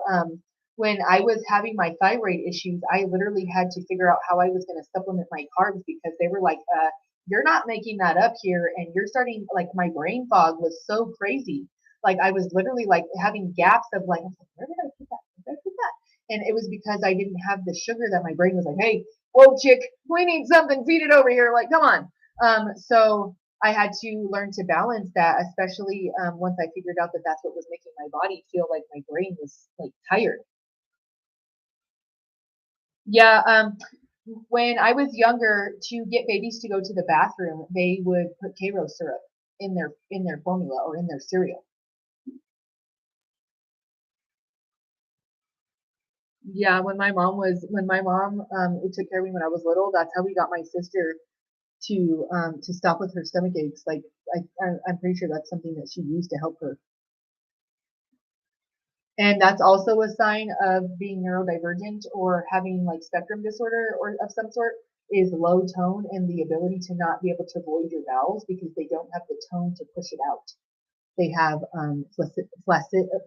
When I was having my thyroid issues, I literally had to figure out how I was going to supplement my carbs because they were like, you're not making that up here. And you're starting, like, my brain fog was so crazy. Like, I was literally like having gaps of like, where did I put that? Where did I put that? And it was because I didn't have the sugar that my brain was like, hey, whoa, chick, we need something, feed it over here. Like, come on. So I had to learn to balance that, especially once I figured out that that's what was making my body feel like my brain was like tired. Yeah, when I was younger, to get babies to go to the bathroom, they would put Karo syrup in their formula or in their cereal. Yeah, when my mom took care of me when I was little, that's how we got my sister to stop with her stomach aches. Like I'm pretty sure that's something that she used to help her. And that's also a sign of being neurodivergent or having like spectrum disorder or of some sort is low tone and the ability to not be able to void your vowels because they don't have the tone to push it out. They have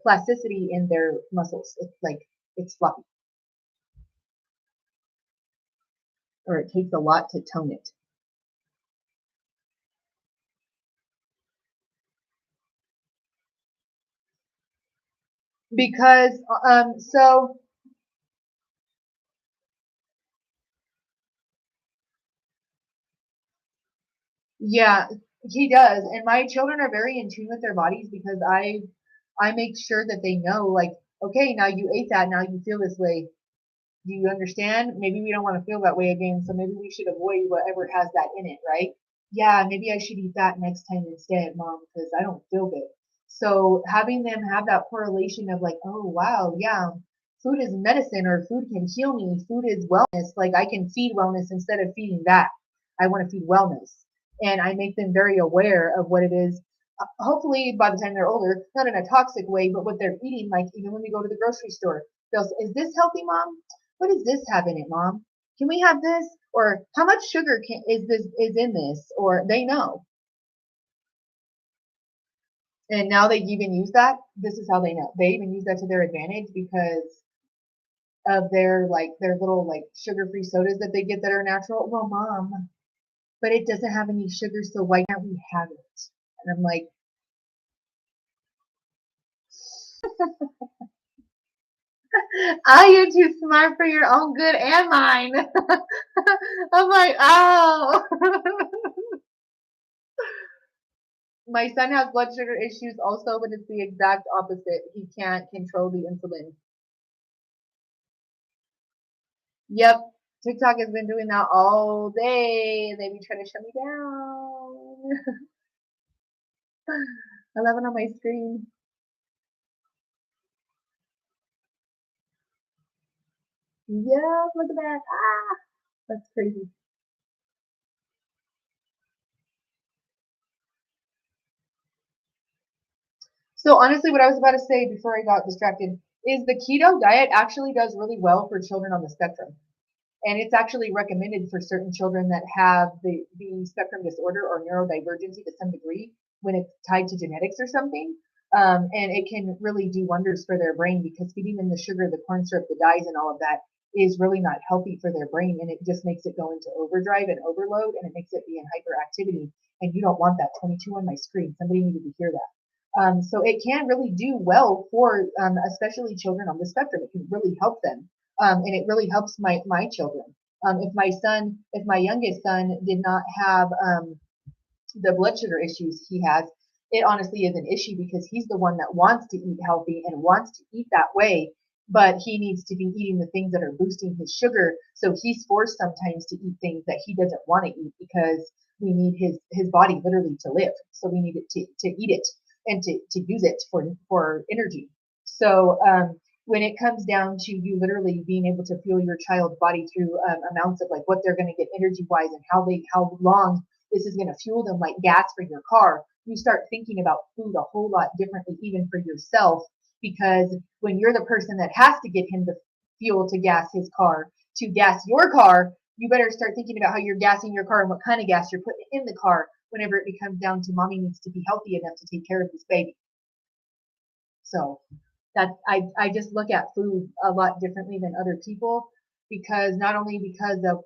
plasticity in their muscles. It's like it's fluffy, or it takes a lot to tone it. Because so yeah, he does, and my children are very in tune with their bodies because I make sure that they know, like, okay, now you ate that, now you feel this way. Do you understand? Maybe we don't want to feel that way again, so maybe we should avoid whatever has that in it, right? Yeah, maybe I should eat that next time instead, mom, because I don't feel good. So having them have that correlation of like, oh wow, yeah, food is medicine or food can heal me, food is wellness. Like I can feed wellness instead of feeding that. I want to feed wellness. And I make them very aware of what it is. Hopefully by the time they're older, not in a toxic way, but what they're eating, like even when we go to the grocery store, they'll say, is this healthy, mom? What does this have in it, mom? Can we have this? Or how much sugar is in this? Or they know. And now they even use that. This is how they know. They even use that to their advantage because of their little like sugar-free sodas that they get that are natural. Well, mom, but it doesn't have any sugar, so why can't we have it? And I'm like, oh, you're too smart for your own good and mine. I'm like, oh. My son has blood sugar issues also, but it's the exact opposite. He can't control the insulin. Yep, TikTok has been doing that all day. They be trying to shut me down. I love it on my screen. Yeah, look at that. Ah, that's crazy. So honestly, what I was about to say before I got distracted is the keto diet actually does really well for children on the spectrum. And it's actually recommended for certain children that have the spectrum disorder or neurodivergency to some degree when it's tied to genetics or something. And it can really do wonders for their brain because feeding them the sugar, the corn syrup, the dyes, and all of that is really not healthy for their brain. And it just makes it go into overdrive and overload and it makes it be in hyperactivity. And you don't want that 22 on my screen. Somebody needed to hear that. So it can really do well for especially children on the spectrum. It can really help them and it really helps my children. If my youngest son did not have the blood sugar issues he has, it honestly is an issue because he's the one that wants to eat healthy and wants to eat that way, but he needs to be eating the things that are boosting his sugar. So he's forced sometimes to eat things that he doesn't want to eat because we need his body literally to live. So we need it to eat it and to use it for energy. So when it comes down to you literally being able to fuel your child's body through amounts of like what they're going to get energy wise and how long this is going to fuel them like gas for your car, you start thinking about food a whole lot differently, even for yourself. Because when you're the person that has to get him the fuel to gas his car, to gas your car, you better start thinking about how you're gassing your car and what kind of gas you're putting in the car whenever it becomes down to mommy needs to be healthy enough to take care of this baby. So I just look at food a lot differently than other people because not only because of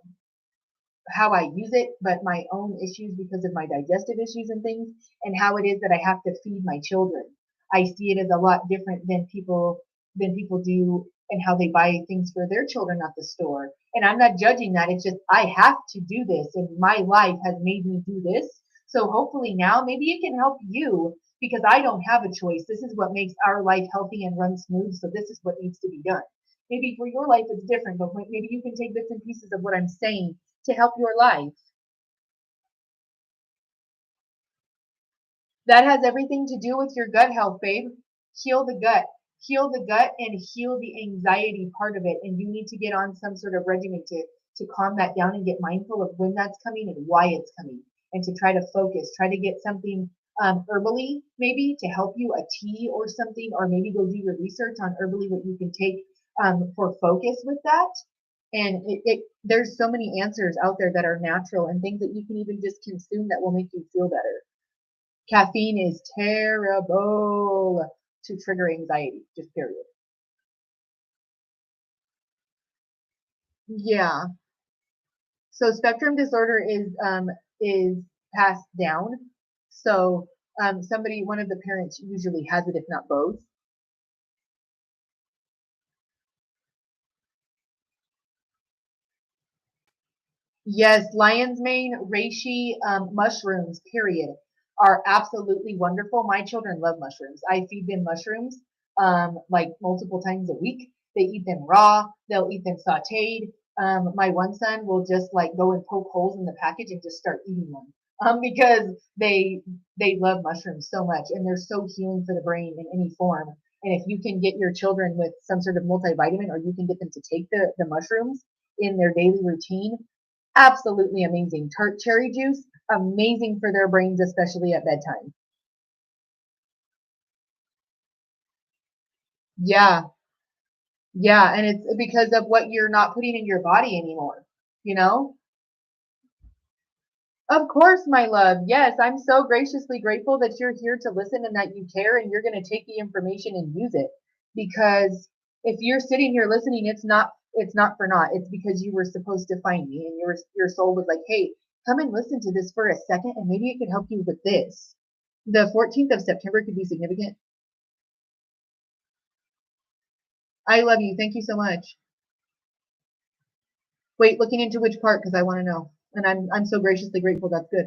how I use it, but my own issues because of my digestive issues and things, and how it is that I have to feed my children. I see it as a lot different than people do, and how they buy things for their children at the store. And I'm not judging that. It's just I have to do this, and my life has made me do this. So hopefully now maybe it can help you because I don't have a choice. This is what makes our life healthy and run smooth. So this is what needs to be done. Maybe for your life it's different, but maybe you can take bits and pieces of what I'm saying to help your life. That has everything to do with your gut health, babe. Heal the gut. Heal the gut and heal the anxiety part of it. And you need to get on some sort of regimen to calm that down and get mindful of when that's coming and why it's coming. And to try to focus, try to get something herbally, maybe to help you, a tea or something, or maybe go do your research on herbally what you can take for focus with that. And there's so many answers out there that are natural and things that you can even just consume that will make you feel better. Caffeine is terrible to trigger anxiety, just period. Yeah. So spectrum disorder is passed down. So one of the parents usually has it, if not both. Yes, lion's mane, reishi, mushrooms, period, are absolutely wonderful. My children love mushrooms. I feed them mushrooms like multiple times a week. They eat them raw. They'll eat them sauteed. My one son will just like go and poke holes in the package and just start eating them because they love mushrooms so much and they're so healing for the brain in any form. And if you can get your children with some sort of multivitamin, or you can get them to take the mushrooms in their daily routine, absolutely amazing. Tart cherry juice, amazing for their brains, especially at bedtime. Yeah, yeah, and it's because of what you're not putting in your body anymore, you know? Of course, my love. Yes, I'm so graciously grateful that you're here to listen and that you care and you're going to take the information and use it. Because if you're sitting here listening, it's not for naught. It's because you were supposed to find me and your soul was like, "Hey, come and listen to this for a second and maybe it could help you with this." The 14th of September could be significant. I love you. Thank you so much. Wait, looking into which part because I want to know. And I'm so graciously grateful. That's good.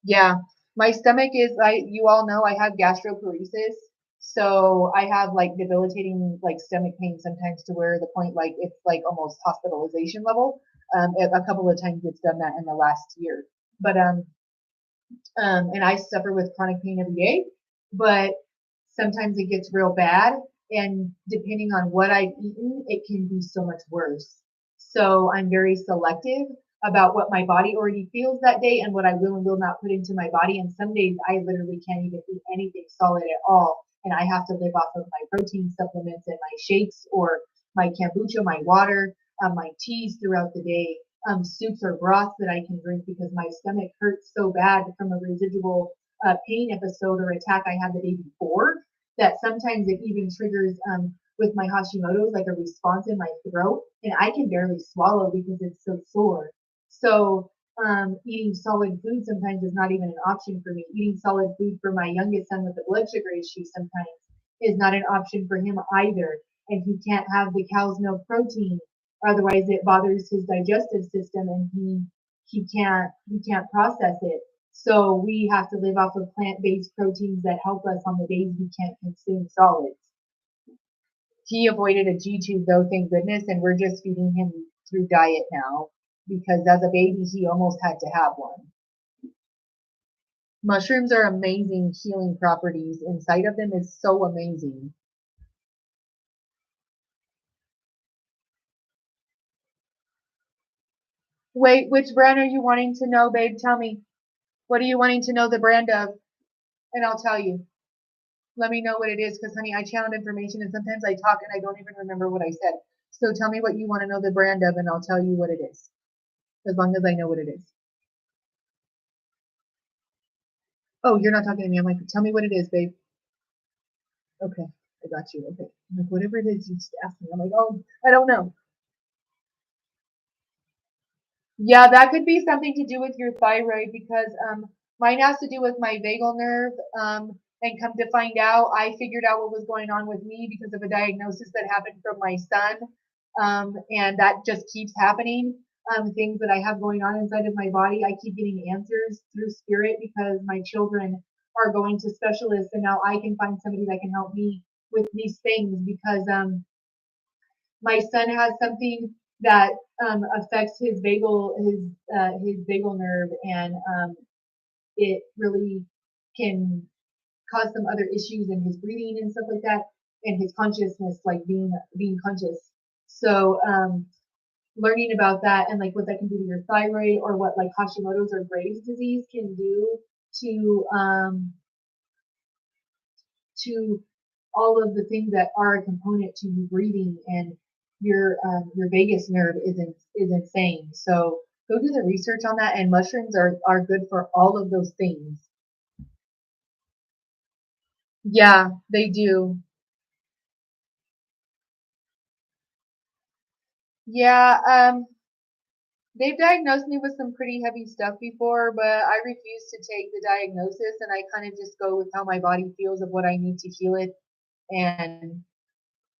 Yeah, my stomach is, you all know I have gastroparesis, so I have like debilitating like stomach pain sometimes to where the point like it's like almost hospitalization level. A couple of times it's done that in the last year. But and I suffer with chronic pain every day, but sometimes it gets real bad, and depending on what I've eaten, it can be so much worse. So I'm very selective about what my body already feels that day and what I will and will not put into my body. And some days I literally can't even eat anything solid at all, and I have to live off of my protein supplements and my shakes or my kombucha, my water, my teas throughout the day, soups or broths that I can drink because my stomach hurts so bad from a residual pain episode or attack I had the day before that sometimes it even triggers with my Hashimoto's like a response in my throat, and I can barely swallow because it's so sore. So eating solid food sometimes is not even an option for me. Eating solid food for my youngest son with the blood sugar issue sometimes is not an option for him either. And he can't have the cow's milk protein, otherwise it bothers his digestive system and he can't process it. So we have to live off of plant-based proteins that help us on the days we can't consume solids. He avoided a G tube though, thank goodness, and we're just feeding him through diet now because as a baby he almost had to have one. Mushrooms are amazing healing properties. Inside of them is so amazing. Wait, which brand are you wanting to know, babe? Tell me. What are you wanting to know the brand of? And I'll tell you. Let me know what it is because, honey, I channeled information and sometimes I talk and I don't even remember what I said. So tell me what you want to know the brand of and I'll tell you what it is. As long as I know what it is. Oh, you're not talking to me. I'm like, tell me what it is, babe. Okay, I got you. Okay. I'm like, whatever it is, you just ask me. I'm like, oh, I don't know. Yeah, that could be something to do with your thyroid because mine has to do with my vagal nerve. And come to find out, I figured out what was going on with me because of a diagnosis that happened from my son. And that just keeps happening. Things that I have going on inside of my body, I keep getting answers through spirit because my children are going to specialists, and now I can find somebody that can help me with these things because my son has something that affects his vagal nerve, and it really can cause some other issues in his breathing and stuff like that, and his consciousness, like being conscious. So learning about that and like what that can do to your thyroid or what like Hashimoto's or Graves' disease can do to to all of the things that are a component to you breathing, and your vagus nerve is insane. So go do the research on that, and mushrooms are good for all of those things. Yeah, they do. Yeah, they've diagnosed me with some pretty heavy stuff before, but I refuse to take the diagnosis, and I kind of just go with how my body feels of what I need to heal it, and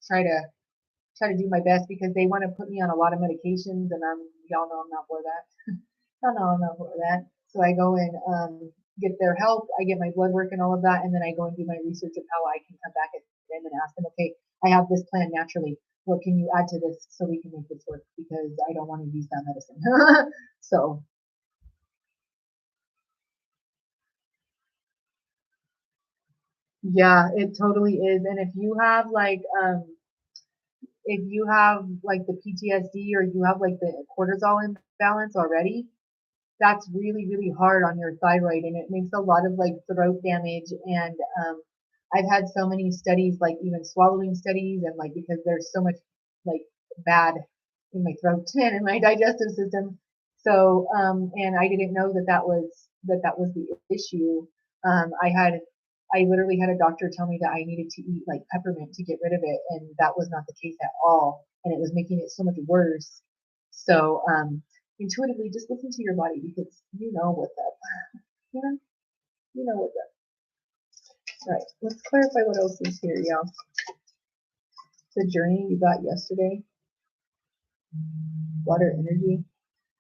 try to do my best, because they want to put me on a lot of medications, and y'all know I'm not for that. Y'all know I'm not for that. So I go and get their help. I get my blood work and all of that, and then I go and do my research of how I can come back at them and ask them, okay, I have this plan naturally. What can you add to this so we can make this work? Because I don't want to use that medicine. So yeah, it totally is. And if you have like the PTSD, or you have like the cortisol imbalance already, that's really, really hard on your thyroid, and it makes a lot of like throat damage. And I've had so many studies, like even swallowing studies, and like because there's so much like bad in my throat and in my digestive system. So and I didn't know that was the issue. I had I literally had a doctor tell me that I needed to eat like peppermint to get rid of it, and that was not the case at all, and it was making it so much worse. So intuitively, just listen to your body, because you know what's up. You know, you know what's up. All right, let's clarify what else is here, y'all. The journey you got yesterday, water energy.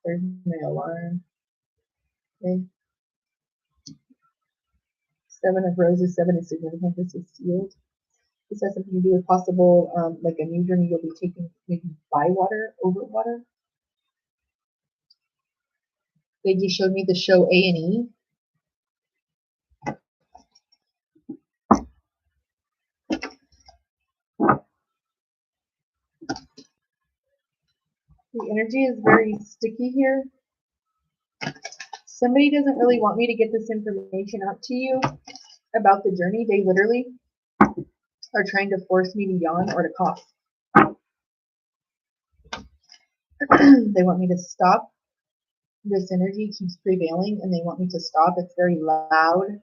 There's my alarm. Okay. Seven of roses. Seven is significant. This is sealed. This has something to do with possible, like a new journey you'll be taking, maybe by water, over water. They just showed me the show A&E. The energy is very sticky here. Somebody doesn't really want me to get this information out to you about the journey. They literally are trying to force me to yawn or to cough. They want me to stop. This energy keeps prevailing, and they want me to stop. It's very loud.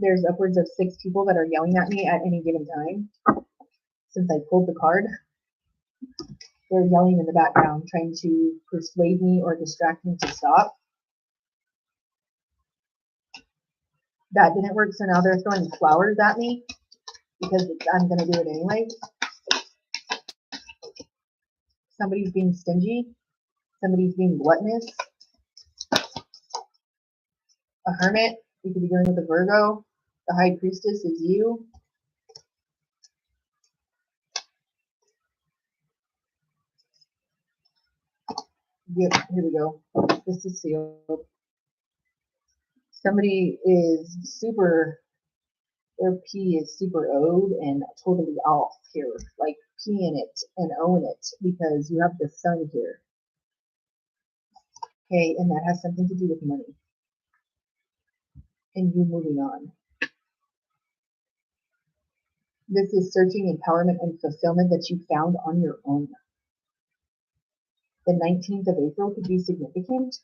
There's upwards of 6 people that are yelling at me at any given time since I pulled the card. They're yelling in the background, trying to persuade me or distract me to stop. That didn't work, so now they're throwing flowers at me because I'm going to do it anyway. Somebody's being stingy. Somebody's being gluttonous. A hermit. You could be dealing with a Virgo. The high priestess is you. Yep, here we go. This is sealed. Somebody is super, their P is super O'd and totally off here. Like P in it and O in it, because you have the sun here. Okay, and that has something to do with money. And you moving on. This is searching, empowerment, and fulfillment that you found on your own. The 19th of April could be significant.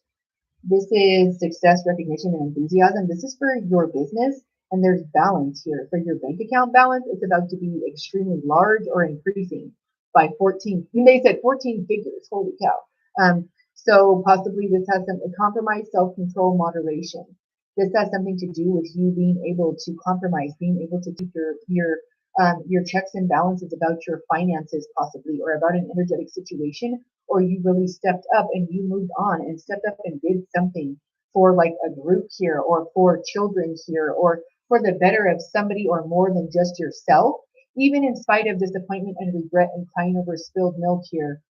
This is success, recognition, and enthusiasm. This is for your business, and there's balance here. For your bank account balance, it's about to be extremely large or increasing by 14. They said 14 figures. Holy cow. So possibly this has some compromise, self-control, moderation. This has something to do with you being able to compromise, being able to keep your checks and balances about your finances, possibly, or about an energetic situation, or you really stepped up and you moved on and stepped up and did something for like a group here, or for children here, or for the better of somebody, or more than just yourself. Even in spite of disappointment and regret and crying over spilled milk here,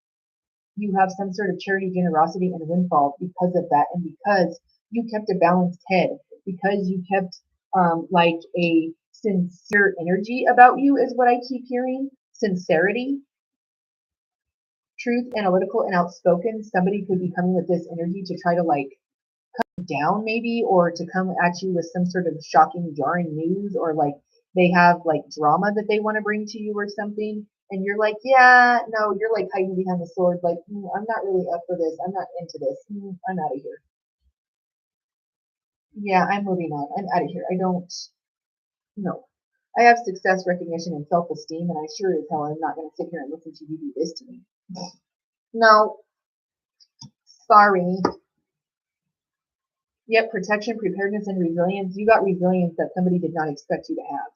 you have some sort of charity, generosity, and windfall because of that, and because you kept a balanced head, because you kept like a sincere energy about you, is what I keep hearing. Sincerity, truth, analytical, and outspoken. Somebody could be coming with this energy to try to like down maybe, or to come at you with some sort of shocking, jarring news, or like they have like drama that they want to bring to you or something. And you're like, yeah, no, you're like hiding behind the sword, like, I'm not really up for this. I'm not into this. I'm out of here. Yeah, I'm moving on. I'm out of here. I don't, no. I have success recognition and self esteem, and I sure as hell am not going to sit here and listen to you do this to me. No, sorry. Yep, protection, preparedness, and resilience. You got resilience that somebody did not expect you to have.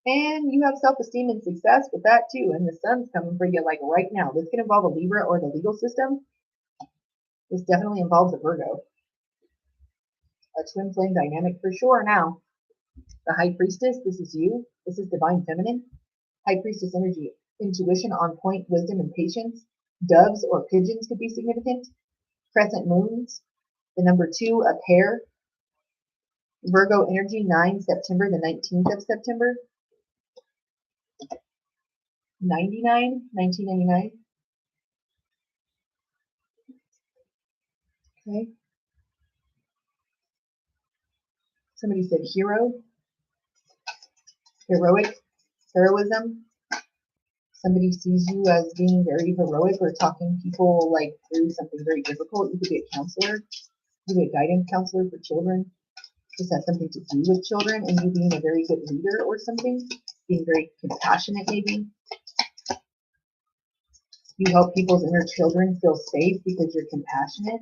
And you have self-esteem and success with that too. And the sun's coming for you like right now. This could involve a Libra or the legal system. This definitely involves a Virgo. A twin flame dynamic for sure now. The High Priestess, this is you. This is divine feminine. High Priestess energy. Intuition on point, wisdom, and patience. Doves or pigeons could be significant. Crescent moons. The number 2, a pair. Virgo energy, 9 September, the 19th of September. 1999. Okay. Somebody said hero, heroic, heroism. Somebody sees you as being very heroic or talking people like through something very difficult. You could be a counselor. You could be a guidance counselor for children. This has something to do with children and you being a very good leader or something. Being very compassionate maybe. You help people's inner children feel safe because you're compassionate.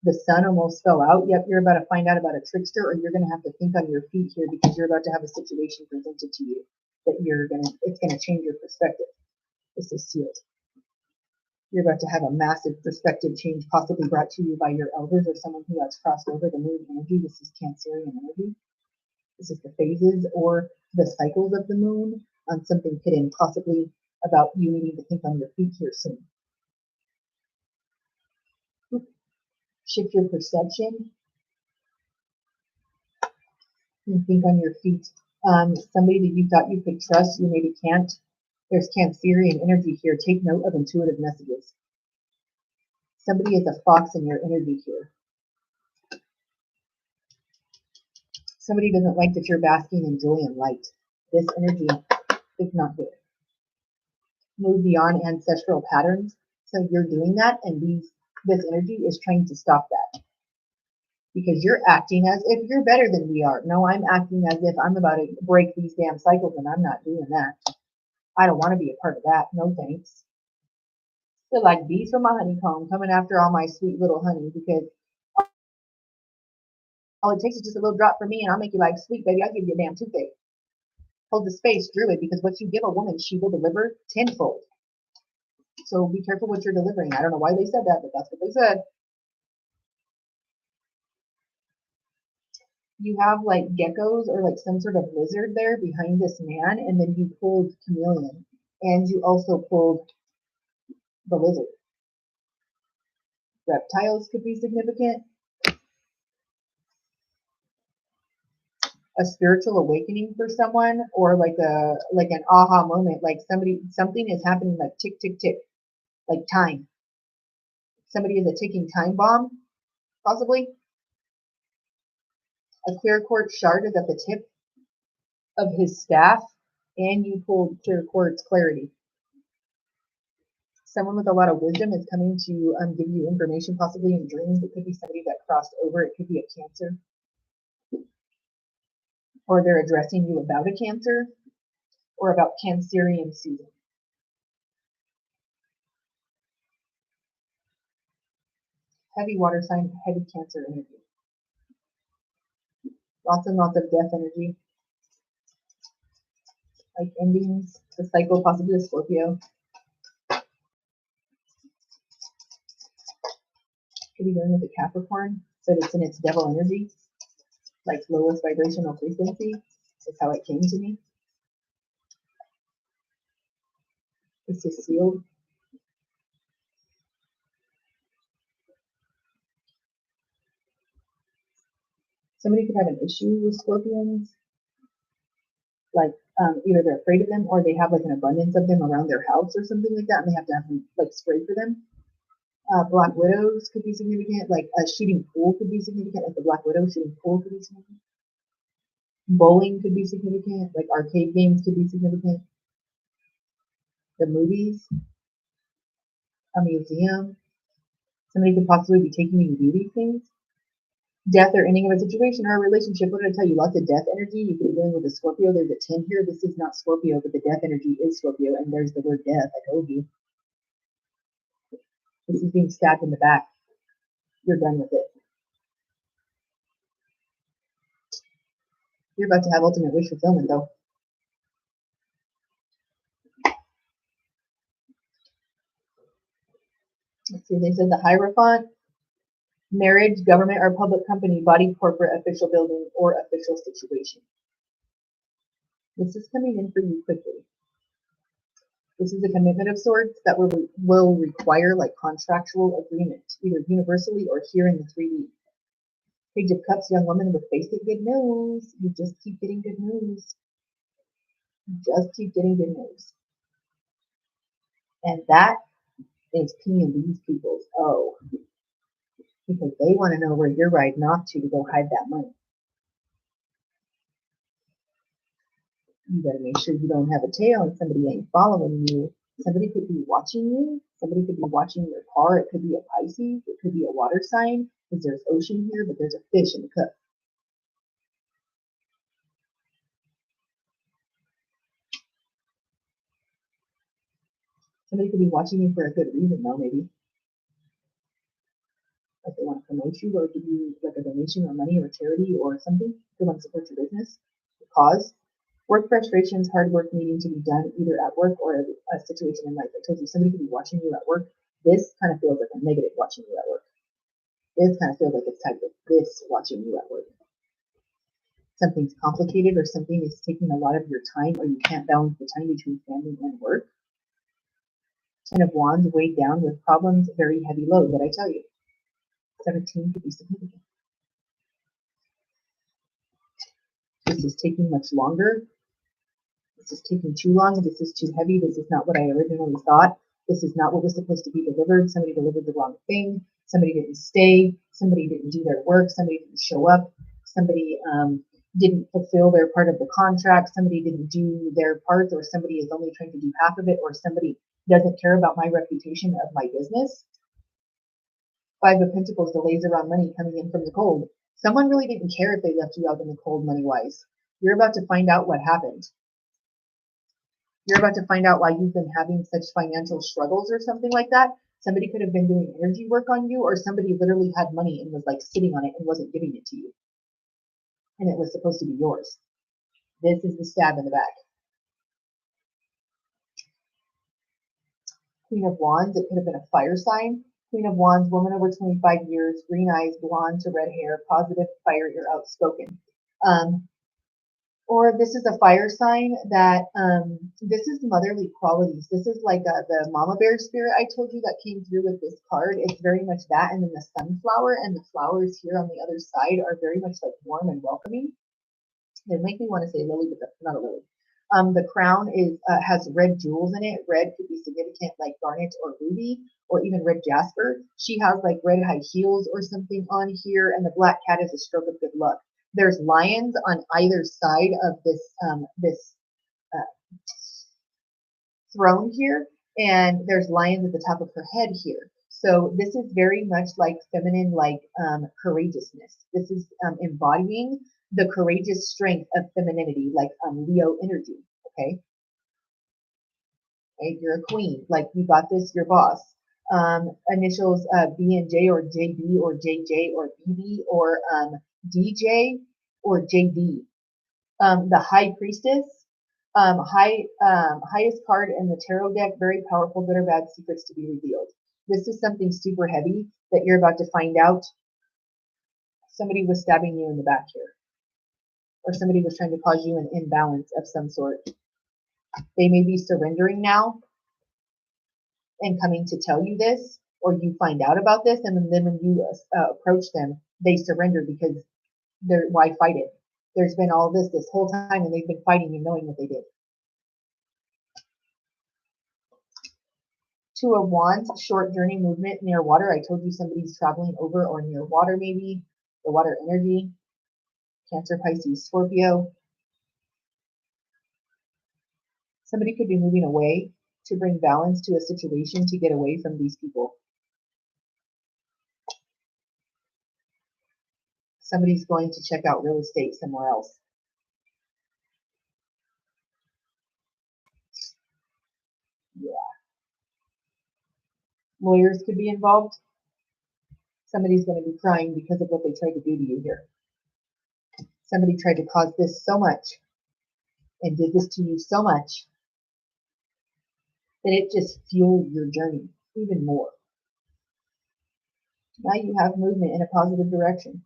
The sun almost fell out. Yep, you're about to find out about a trickster, or you're going to have to think on your feet here because you're about to have a situation presented to you that it's going to change your perspective. This is sealed. You're about to have a massive perspective change, possibly brought to you by your elders or someone who has crossed over the moon energy. This is Cancerian energy. This is the phases or the cycles of the moon on something hidden, possibly about you needing to think on your feet here soon. Shift your perception and think on your feet. Somebody that you thought you could trust, you maybe can't. There's Cancerian energy here. Take note of intuitive messages. Somebody is a fox in your energy here. Somebody doesn't like that you're basking in joy and light. This energy is not good. Move beyond ancestral patterns. So you're doing that, and this energy is trying to stop that. Because you're acting as if you're better than we are. No, I'm acting as if I'm about to break these damn cycles, and I'm not doing that. I don't want to be a part of that. No thanks. I feel like bees from a honeycomb coming after all my sweet little honey, because all it takes is just a little drop from me and I'll make you like, sweet baby, I'll give you a damn toothache. Hold the space, druid, because what you give a woman, she will deliver tenfold. So be careful what you're delivering. I don't know why they said that, but that's what they said. You have like geckos or like some sort of lizard there behind this man, and then you pulled chameleon, and you also pulled the lizard. Reptiles could be significant. A spiritual awakening for someone, or like an aha moment, like something is happening, like tick tick tick, like time. Somebody is a ticking time bomb, possibly. A clear quartz shard is at the tip of his staff, and you pulled clear quartz clarity. Someone with a lot of wisdom is coming to give you information, possibly in dreams. It could be somebody that crossed over. It could be a Cancer, or they're addressing you about a Cancer, or about Cancerian season. Heavy water sign, heavy Cancer energy. Lots and lots of death energy. Like endings, the cycle, possibly a Scorpio. Could be dealing with a Capricorn, but it's in its devil energy, like lowest vibrational frequency. That's how it came to me. This is sealed. Somebody could have an issue with scorpions, like either they're afraid of them, or they have like an abundance of them around their house or something like that, and they have to have them like sprayed for them. Black widows could be significant, like a shooting pool could be significant, like the Black Widow shooting pool could be significant. Bowling could be significant, like arcade games could be significant. The movies, a museum, somebody could possibly be taking you to do these things. Death or ending of a situation or a relationship. What did I tell you? Lots of death energy. You could be dealing with a Scorpio. There's a 10 here. This is not Scorpio, but the death energy is Scorpio, and there's the word death. I told you. This is being stabbed in the back. You're done with it. You're about to have ultimate wish fulfillment, though. Let's see. They said the Hierophant, marriage, government or public company, body, corporate, official building, or official situation. This is coming in for you quickly. This is a commitment of sorts that will require like contractual agreement, either universally or here in the 3D. Page of Cups, young woman with basic good news. You just keep getting good news. You just keep getting good news. And that is peeing these people's O. Because they want to know where you're riding off to go hide that money. You got to make sure you don't have a tail and somebody ain't following you. Somebody could be watching you. Somebody could be watching your car. It could be a Pisces. It could be a water sign because there's ocean here, but there's a fish in the cup. Somebody could be watching you for a good reason, though, maybe. Like they want to promote you or give you like a donation or money or charity or something. They want to support your business, your cause. Work frustrations, hard work needing to be done either at work or a situation in life. I told you somebody could be watching you at work. This kind of feels like a negative watching you at work. This kind of feels like it's type of this watching you at work. Something's complicated or something is taking a lot of your time or you can't balance the time between family and work. 10 of Wands weighed down with problems, very heavy load. What I tell you? 17 could be significant. This is taking much longer. This is taking too long. This is too heavy. This is not what I originally thought. This is not what was supposed to be delivered. Somebody delivered the wrong thing. Somebody didn't stay. Somebody didn't do their work. Somebody didn't show up. Somebody didn't fulfill their part of the contract. Somebody didn't do their part, or somebody is only trying to do half of it, or somebody doesn't care about my reputation of my business. 5 of Pentacles, delays around money coming in from the cold. Someone really didn't care if they left you out in the cold money-wise. You're about to find out what happened. You're about to find out why you've been having such financial struggles or something like that. Somebody could have been doing energy work on you, or somebody literally had money and was like sitting on it and wasn't giving it to you. And it was supposed to be yours. This is the stab in the back. Queen of Wands, it could have been a fire sign. Queen of Wands, woman over 25 years, green eyes, blonde to red hair, positive, fire, you're outspoken. Or this is a fire sign that this is motherly qualities. This is like the mama bear spirit I told you that came through with this card. It's very much that. And then the sunflower and the flowers here on the other side are very much like warm and welcoming. They make me want to say lily, but that's not a lily. The crown is has red jewels in it. Red could be significant like garnet or ruby or even red jasper. She has like red high heels or something on here. And the black cat is a stroke of good luck. There's lions on either side of this throne here, and there's lions at the top of her head here. So this is very much like feminine, like courageousness. This is embodying the courageous strength of femininity, like Leo energy. Okay, you're a queen. Like you got this. Your boss. Initials B and J or JB or JJ or BB or DJ or JD. The High Priestess, highest card in the tarot deck, very powerful, good or bad secrets to be revealed. This is something super heavy that you're about to find out. Somebody was stabbing you in the back here, or somebody was trying to cause you an imbalance of some sort. They may be surrendering now and coming to tell you this, or you find out about this, and then when you approach them, they surrender because why fight it? There's been all this whole time, and they've been fighting and knowing what they did. Two of Wands, short journey movement near water. I told you somebody's traveling over or near water maybe, the water energy. Cancer, Pisces, Scorpio. Somebody could be moving away to bring balance to a situation to get away from these people. Somebody's going to check out real estate somewhere else. Yeah. Lawyers could be involved. Somebody's going to be crying because of what they tried to do to you here. Somebody tried to cause this so much and did this to you so much that it just fueled your journey even more. Now you have movement in a positive direction.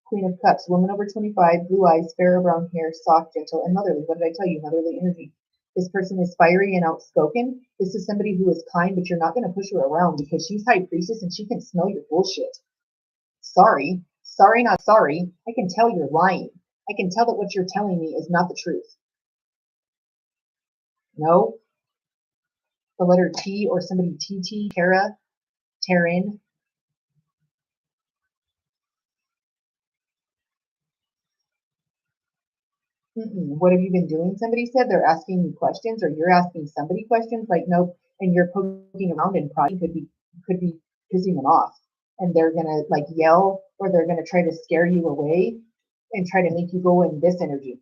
Queen of Cups, woman over 25, blue eyes, fair brown hair, soft, gentle, and motherly. What did I tell you? Motherly energy. This person is fiery and outspoken. This is somebody who is kind, but you're not going to push her around because she's high priestess and she can smell your bullshit. Sorry. Sorry, not sorry. I can tell you're lying. I can tell that what you're telling me is not the truth. No. The letter T or somebody TT, Tara, Taryn. What have you been doing? Somebody said they're asking you questions, or you're asking somebody questions. Like, nope, and you're poking around and prodding could be pissing them off, and they're gonna like yell, or they're gonna try to scare you away, and try to make you go in this energy,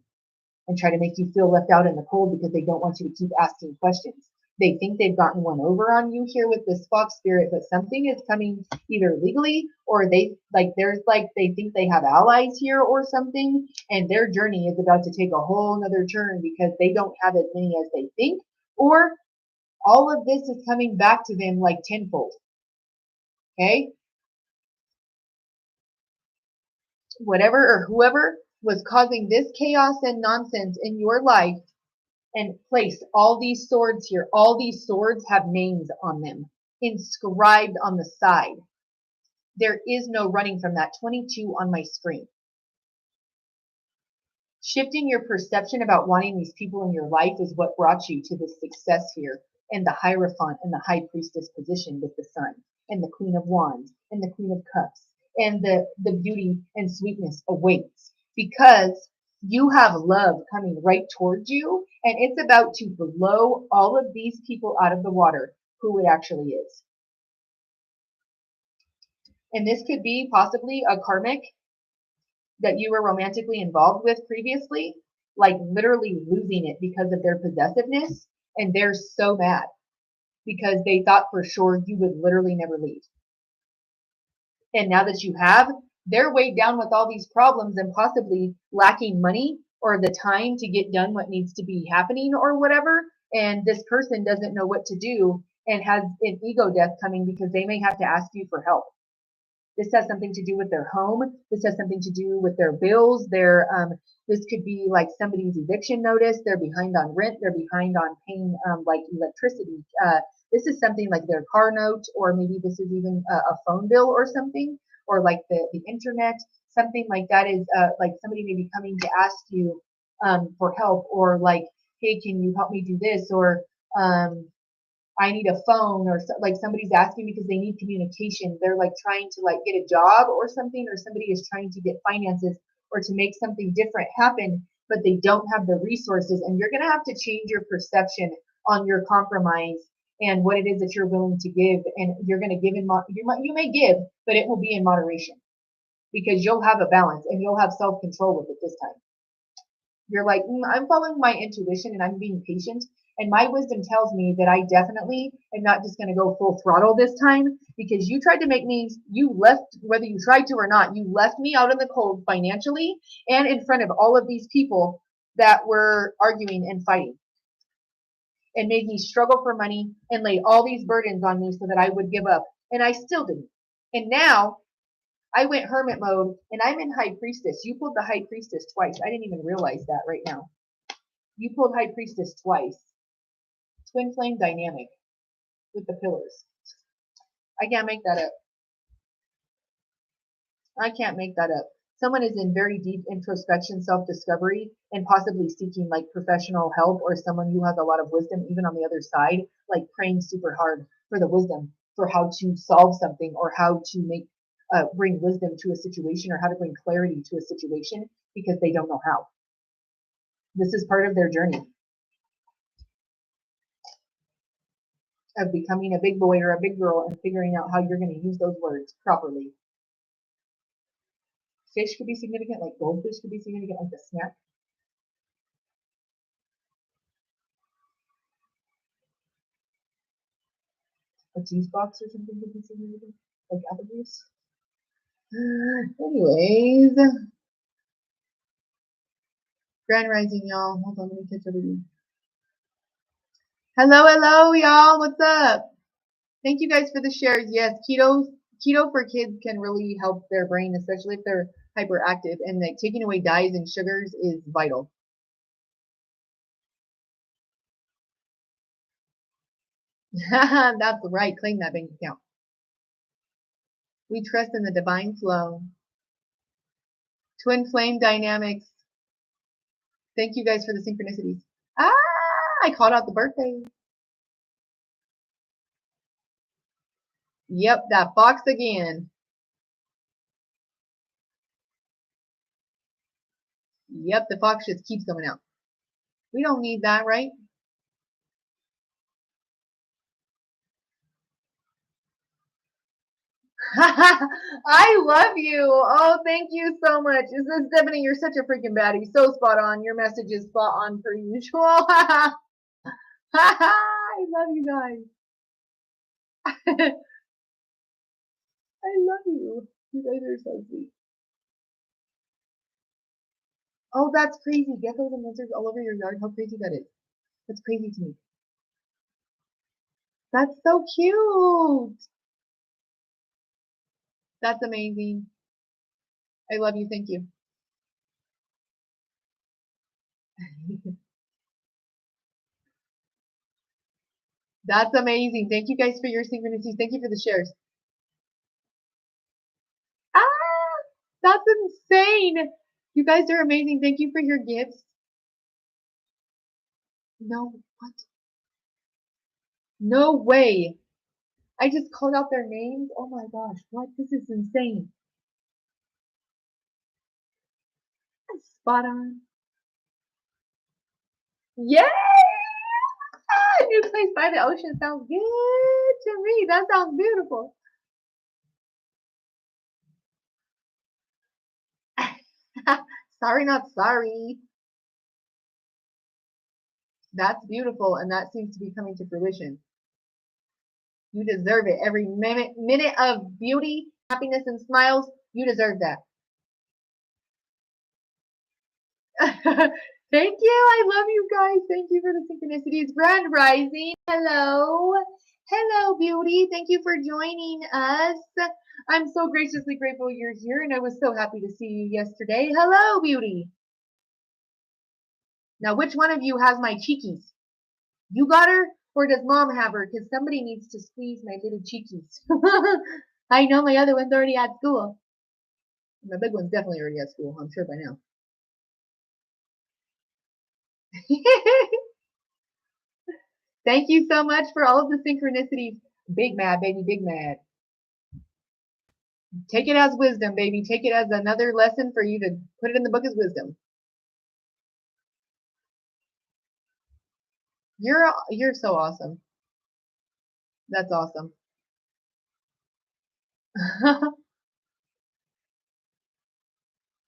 and try to make you feel left out in the cold because they don't want you to keep asking questions. They think they've gotten one over on you here with this fox spirit, but something is coming either legally or they think they have allies here or something, and their journey is about to take a whole nother turn because they don't have as many as they think, or all of this is coming back to them like tenfold. Okay? Whatever or whoever was causing this chaos and nonsense in your life, and place all these swords here. All these swords have names on them, inscribed on the side. There is no running from that. 22 on my screen. Shifting your perception about wanting these people in your life is what brought you to this success here, and the Hierophant and the High Priestess position with the Sun, and the Queen of Wands, and the Queen of Cups, and the beauty and sweetness awaits, because you have love coming right towards you, and it's about to blow all of these people out of the water, who it actually is. And this could be possibly a karmic that you were romantically involved with previously, like literally losing it because of their possessiveness, and they're so mad because they thought for sure you would literally never leave. And now that you have, they're weighed down with all these problems and possibly lacking money or the time to get done what needs to be happening or whatever. And this person doesn't know what to do and has an ego death coming because they may have to ask you for help. This has something to do with their home. This has something to do with their bills. This could be like somebody's eviction notice. They're behind on rent. They're behind on paying like electricity. This is something like their car note, or maybe this is even a phone bill or something, or like the internet. Something like that is like somebody may be coming to ask you for help, or like, hey, can you help me do this? Or I need a phone, or like somebody's asking because they need communication. They're like trying to like get a job or something, or somebody is trying to get finances or to make something different happen, but they don't have the resources. And you're going to have to change your perception on your compromise and what it is that you're willing to give. And you're going to give you may give, but it will be in moderation, because you'll have a balance and you'll have self-control with it this time. You're like, I'm following my intuition and I'm being patient. And my wisdom tells me that I definitely am not just going to go full throttle this time, because you tried to make me, you left, whether you tried to or not, you left me out in the cold financially and in front of all of these people that were arguing and fighting, and made me struggle for money and laid all these burdens on me so that I would give up. And I still didn't. And now I went hermit mode and I'm in High Priestess. You pulled the High Priestess twice. I didn't even realize that right now. You pulled High Priestess twice. Twin flame dynamic with the pillars. I can't make that up. I can't make that up. Someone is in very deep introspection, self-discovery, and possibly seeking like professional help, or someone who has a lot of wisdom, even on the other side, like praying super hard for the wisdom for how to solve something, or how to bring wisdom to a situation, or how to bring clarity to a situation, because they don't know how. This is part of their journey of becoming a big boy or a big girl and figuring out how you're going to use those words properly. Fish could be significant, like goldfish could be significant, like the snack. A juice box or something could be significant, like apple juice. Anyways, Grand Rising, y'all. Hold on, let me catch everything. Hello, y'all. What's up? Thank you guys for the shares. Yes, keto for kids can really help their brain, especially if they're hyperactive, and like taking away dyes and sugars is vital. That's right. Claim that bank account. We trust in the divine flow. Twin flame dynamics. Thank you guys for the synchronicities. I called out the birthday. Yep, that fox again. Yep, the fox just keeps coming out. We don't need that, right? I love you. Oh, thank you so much. Is this Stephanie? You're such a freaking baddie. So spot on. Your message is spot on per usual. I love you guys. I love you. You guys are so sweet. Oh, that's crazy. Geckos and lizards all over your yard. How crazy that is. That's crazy to me. That's so cute. That's amazing. I love you. Thank you. That's amazing. Thank you guys for your synchronicities. Thank you for the shares. Ah, that's insane. You guys are amazing. Thank you for your gifts. No, what? No way. I just called out their names. Oh my gosh, what? This is insane. Spot on. Yay! New place by the ocean sounds good to me. That sounds beautiful. Sorry, not sorry. That's beautiful, and that seems to be coming to fruition. You deserve it. Every minute of beauty, happiness, and smiles, you deserve that. Thank you. I love you guys. Thank you for the synchronicities. Grand Rising. Hello. Hello, beauty. Thank you for joining us. I'm so graciously grateful you're here, and I was so happy to see you yesterday. Hello, beauty. Now, which one of you has my cheekies? You got her, or does mom have her? Because somebody needs to squeeze my little cheekies. I know my other one's already at school. My big one's definitely already at school, I'm sure by now. Thank you so much for all of the synchronicities. Big mad, baby, big mad. Take it as wisdom, baby. Take it as another lesson for you to put it in the book as wisdom. You're so awesome. That's awesome.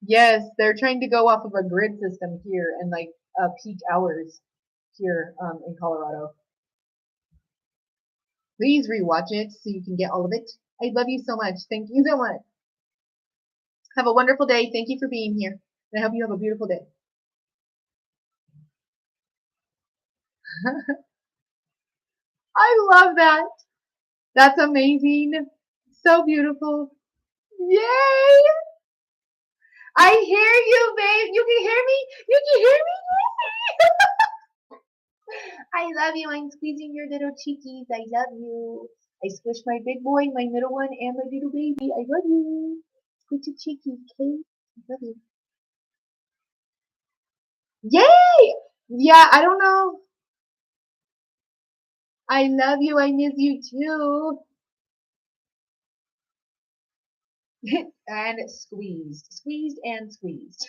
Yes, they're trying to go off of a grid system here and like peak hours here in Colorado. Please rewatch it so you can get all of it. I love you so much. Thank you so much. Have a wonderful day. Thank you for being here. And I hope you have a beautiful day. I love that. That's amazing. So beautiful. Yay! I hear you, babe. You can hear me? You can hear me? I love you. I'm squeezing your little cheekies. I love you. I squish my big boy, my middle one, and my little baby. I love you. Squish your cheekies, okay? Love you. Yay! Yeah, I don't know. I love you. I miss you too. And squeezed and squeezed.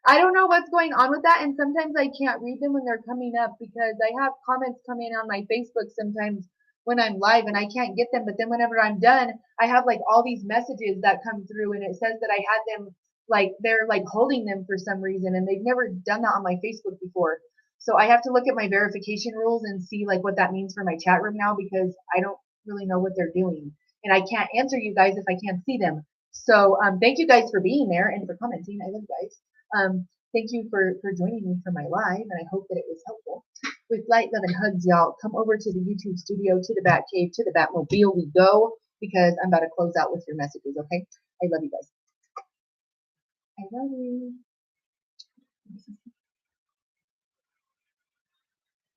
I don't know what's going on with that, and sometimes I can't read them when they're coming up because I have comments come in on my Facebook sometimes when I'm live and I can't get them. But then whenever I'm done, I have like all these messages that come through, and it says that I had them like they're like holding them for some reason, and they've never done that on my Facebook before. So I have to look at my verification rules and see like what that means for my chat room now because I don't really know what they're doing, and I can't answer you guys if I can't see them. So thank you guys for being there and for commenting. I love you guys. Thank you for joining me for my live, and I hope that it was helpful. With light, love, and hugs, y'all, come over to the YouTube studio, to the Bat Cave, to the Batmobile we go, because I'm about to close out with your messages, okay? I love you guys. I love you.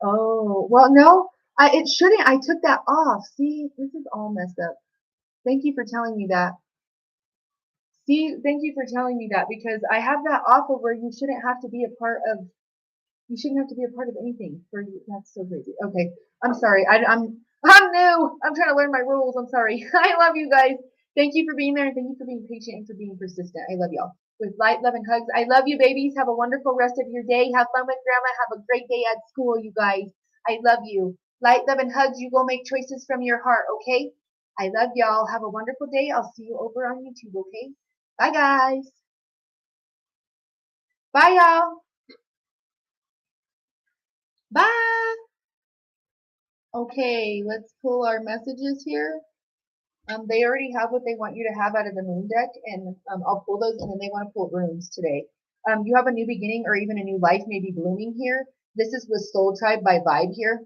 Oh, well, no, it shouldn't. I took that off. See, this is all messed up. Thank you for telling me that. See, thank you for telling me that because I have that off of where you shouldn't have to be a part of You shouldn't have to be a part of anything for you. That's so crazy. Okay, I'm sorry. I'm new. I'm trying to learn my rules. I'm sorry. I love you guys. Thank you for being there, and thank you for being patient and for being persistent. I love y'all. With light, love, and hugs. I love you, babies. Have a wonderful rest of your day. Have fun with grandma. Have a great day at school, you guys. I love you. Light, love, and hugs. You go make choices from your heart, okay? I love y'all. Have a wonderful day. I'll see you over on YouTube, okay? Bye, guys. Bye, y'all. Bye. Okay, let's pull our messages here. They already have what they want you to have out of the moon deck, and I'll pull those, and then they want to pull runes today. You have a new beginning or even a new life may be blooming here. This is with Soul Tribe by Vibe here.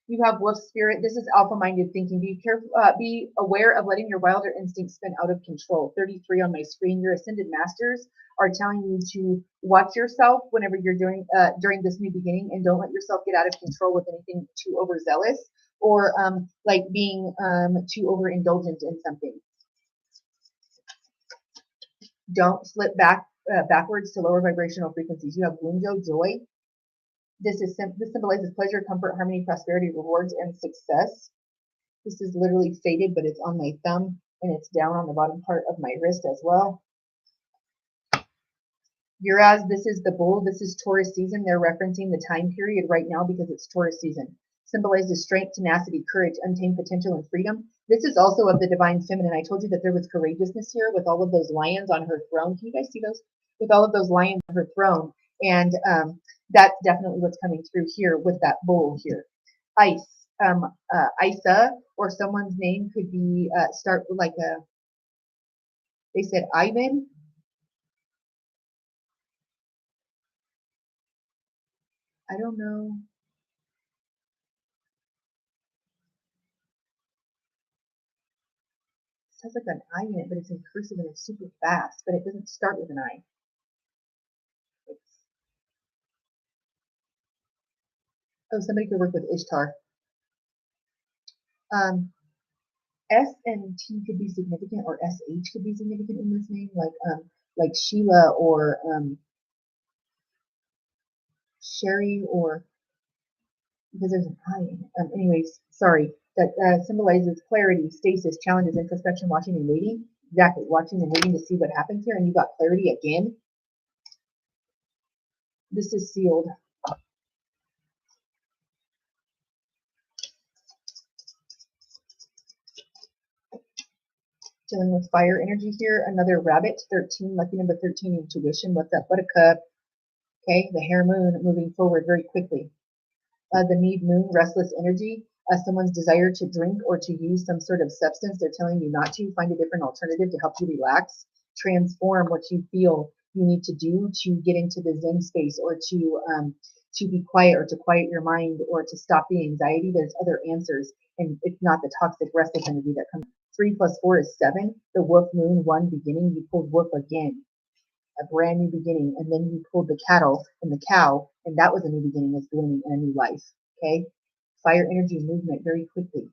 You have Wolf Spirit. This is alpha-minded thinking. Be careful. Be aware of letting your wilder instincts spin out of control. 33 on my screen. Your ascended masters are telling you to watch yourself whenever you're doing during this new beginning, and don't let yourself get out of control with anything too overzealous or like being too overindulgent in something. Don't slip backwards to lower vibrational frequencies. You have Bunjo Joy. This symbolizes pleasure, comfort, harmony, prosperity, rewards, and success. This is literally faded, but it's on my thumb and it's down on the bottom part of my wrist as well. Uraz, this is the bull. This is Taurus season. They're referencing the time period right now because it's Taurus season. Symbolizes strength, tenacity, courage, untamed potential, and freedom. This is also of the divine feminine. I told you that there was courageousness here with all of those lions on her throne. Can you guys see those? With all of those lions on her throne. And that's definitely what's coming through here with that bull here. Ice. Isa, or someone's name could be start with like a, they said Ivan. I don't know. It has like an I in it, but it's in cursive and it's super fast, but it doesn't start with an I. Oh, somebody could work with Ishtar. S and T could be significant, or SH could be significant in this name, like Sheila or Sherry, or because there's an I in it. Anyways, sorry. That symbolizes clarity, stasis, challenges, introspection, watching and waiting. Exactly, watching and waiting to see what happens here, and you got clarity again. This is sealed. Dealing with fire energy here. Another rabbit, 13, lucky number 13, intuition. What's up, buttercup? Okay, the hare moon moving forward very quickly. The need moon, restless energy. Someone's desire to drink or to use some sort of substance. They're telling you not to. Find a different alternative to help you relax. Transform what you feel you need to do to get into the Zen space, or to be quiet, or to quiet your mind, or to stop the anxiety. There's other answers, and it's not the toxic restless energy that comes. 3 + 4 is 7. The wolf moon, 1 beginning. You pulled wolf again, a brand new beginning, and then you pulled the cattle and the cow, and that was a new beginning, it's blooming in a new life. Okay, fire energy movement very quickly.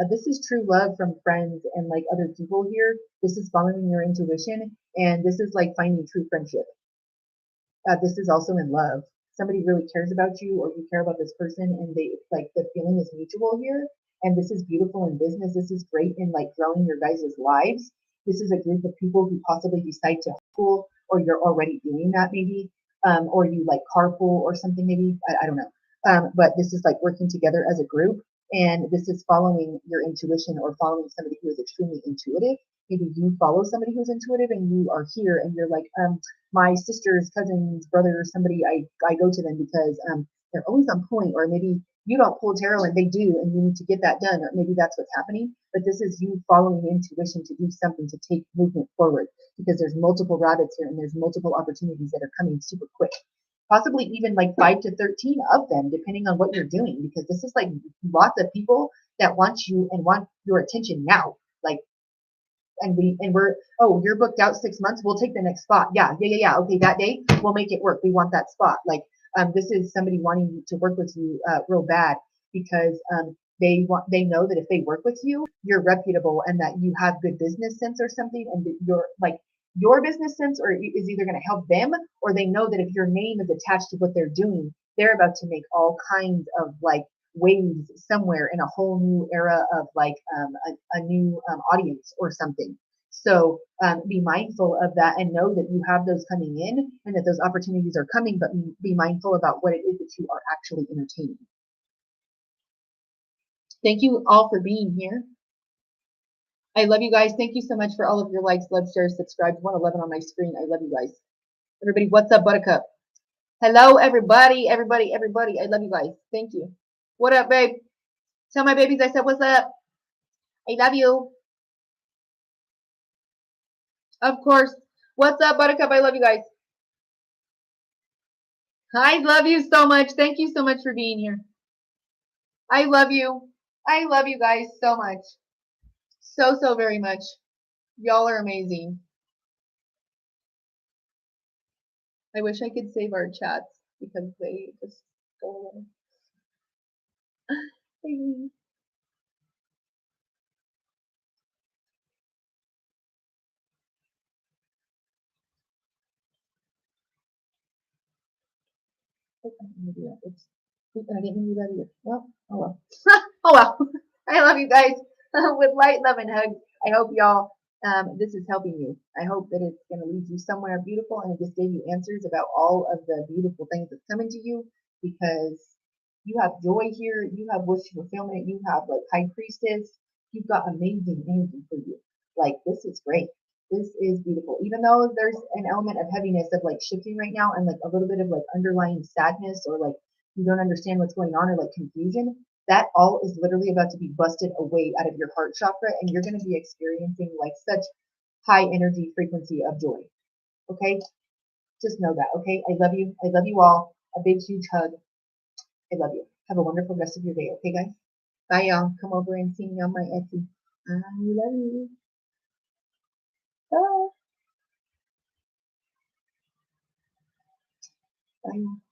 This is true love from friends and like other people here. This is following your intuition, and this is like finding true friendship. This is also in love. Somebody really cares about you, or you care about this person, and they like the feeling is mutual here. And this is beautiful in business. This is great in like growing your guys' lives. This is a group of people who possibly decide to school, or you're already doing that maybe, or you like carpool or something maybe. I don't know. But this is like working together as a group, and this is following your intuition or following somebody who is extremely intuitive. Maybe you follow somebody who's intuitive, and you are here, and you're like, my sister's cousin's brother or somebody, I go to them because they're always on point, or maybe you don't pull tarot and they do, and you need to get that done, or maybe that's what's happening. But this is you following intuition to do something, to take movement forward, because there's multiple rabbits here and there's multiple opportunities that are coming super quick. Possibly even like 5 to 13 of them, depending on what you're doing, because this is like lots of people that want you and want your attention now. Like, we're, oh, you're booked out 6 months, we'll take the next spot. Yeah, okay, that day we'll make it work, we want that spot. Like, this is somebody wanting to work with you real bad, because they know that if they work with you, you're reputable and that you have good business sense or something, and that you're like, your business sense or is either going to help them, or they know that if your name is attached to what they're doing, they're about to make all kinds of like waves somewhere in a whole new era of like a new audience or something. So be mindful of that, and know that you have those coming in and that those opportunities are coming, but be mindful about what it is that you are actually entertaining. Thank you all for being here. I love you guys. Thank you so much for all of your likes, loves, shares, subscribes. 111 on my screen. I love you guys. Everybody, what's up, Buttercup? Hello, everybody. I love you guys. Thank you. What up, babe? Tell my babies I said what's up. I love you. Of course. What's up, Buttercup? I love you guys. I love you so much. Thank you so much for being here. I love you. I love you guys so much. So very much. Y'all are amazing. I wish I could save our chats because they just go away. I didn't do that either. Well, oh well. Oh well. I love you guys with light, love, and hugs. I hope y'all, this is helping you. I hope that it's going to lead you somewhere beautiful, and it just gave you answers about all of the beautiful things that's coming to you, because you have joy here, you have wish fulfillment, you have like high priestess, you've got amazing energy for you. Like, this is great. This is beautiful. Even though there's an element of heaviness of like shifting right now, and like a little bit of like underlying sadness, or like you don't understand what's going on, or like confusion, that all is literally about to be busted away out of your heart chakra, and you're going to be experiencing like such high energy frequency of joy. Okay? Just know that. Okay? I love you. I love you all. A big, huge hug. I love you. Have a wonderful rest of your day. Okay, guys? Bye, y'all. Come over and see me on my Etsy. I love you. Bye. Bye.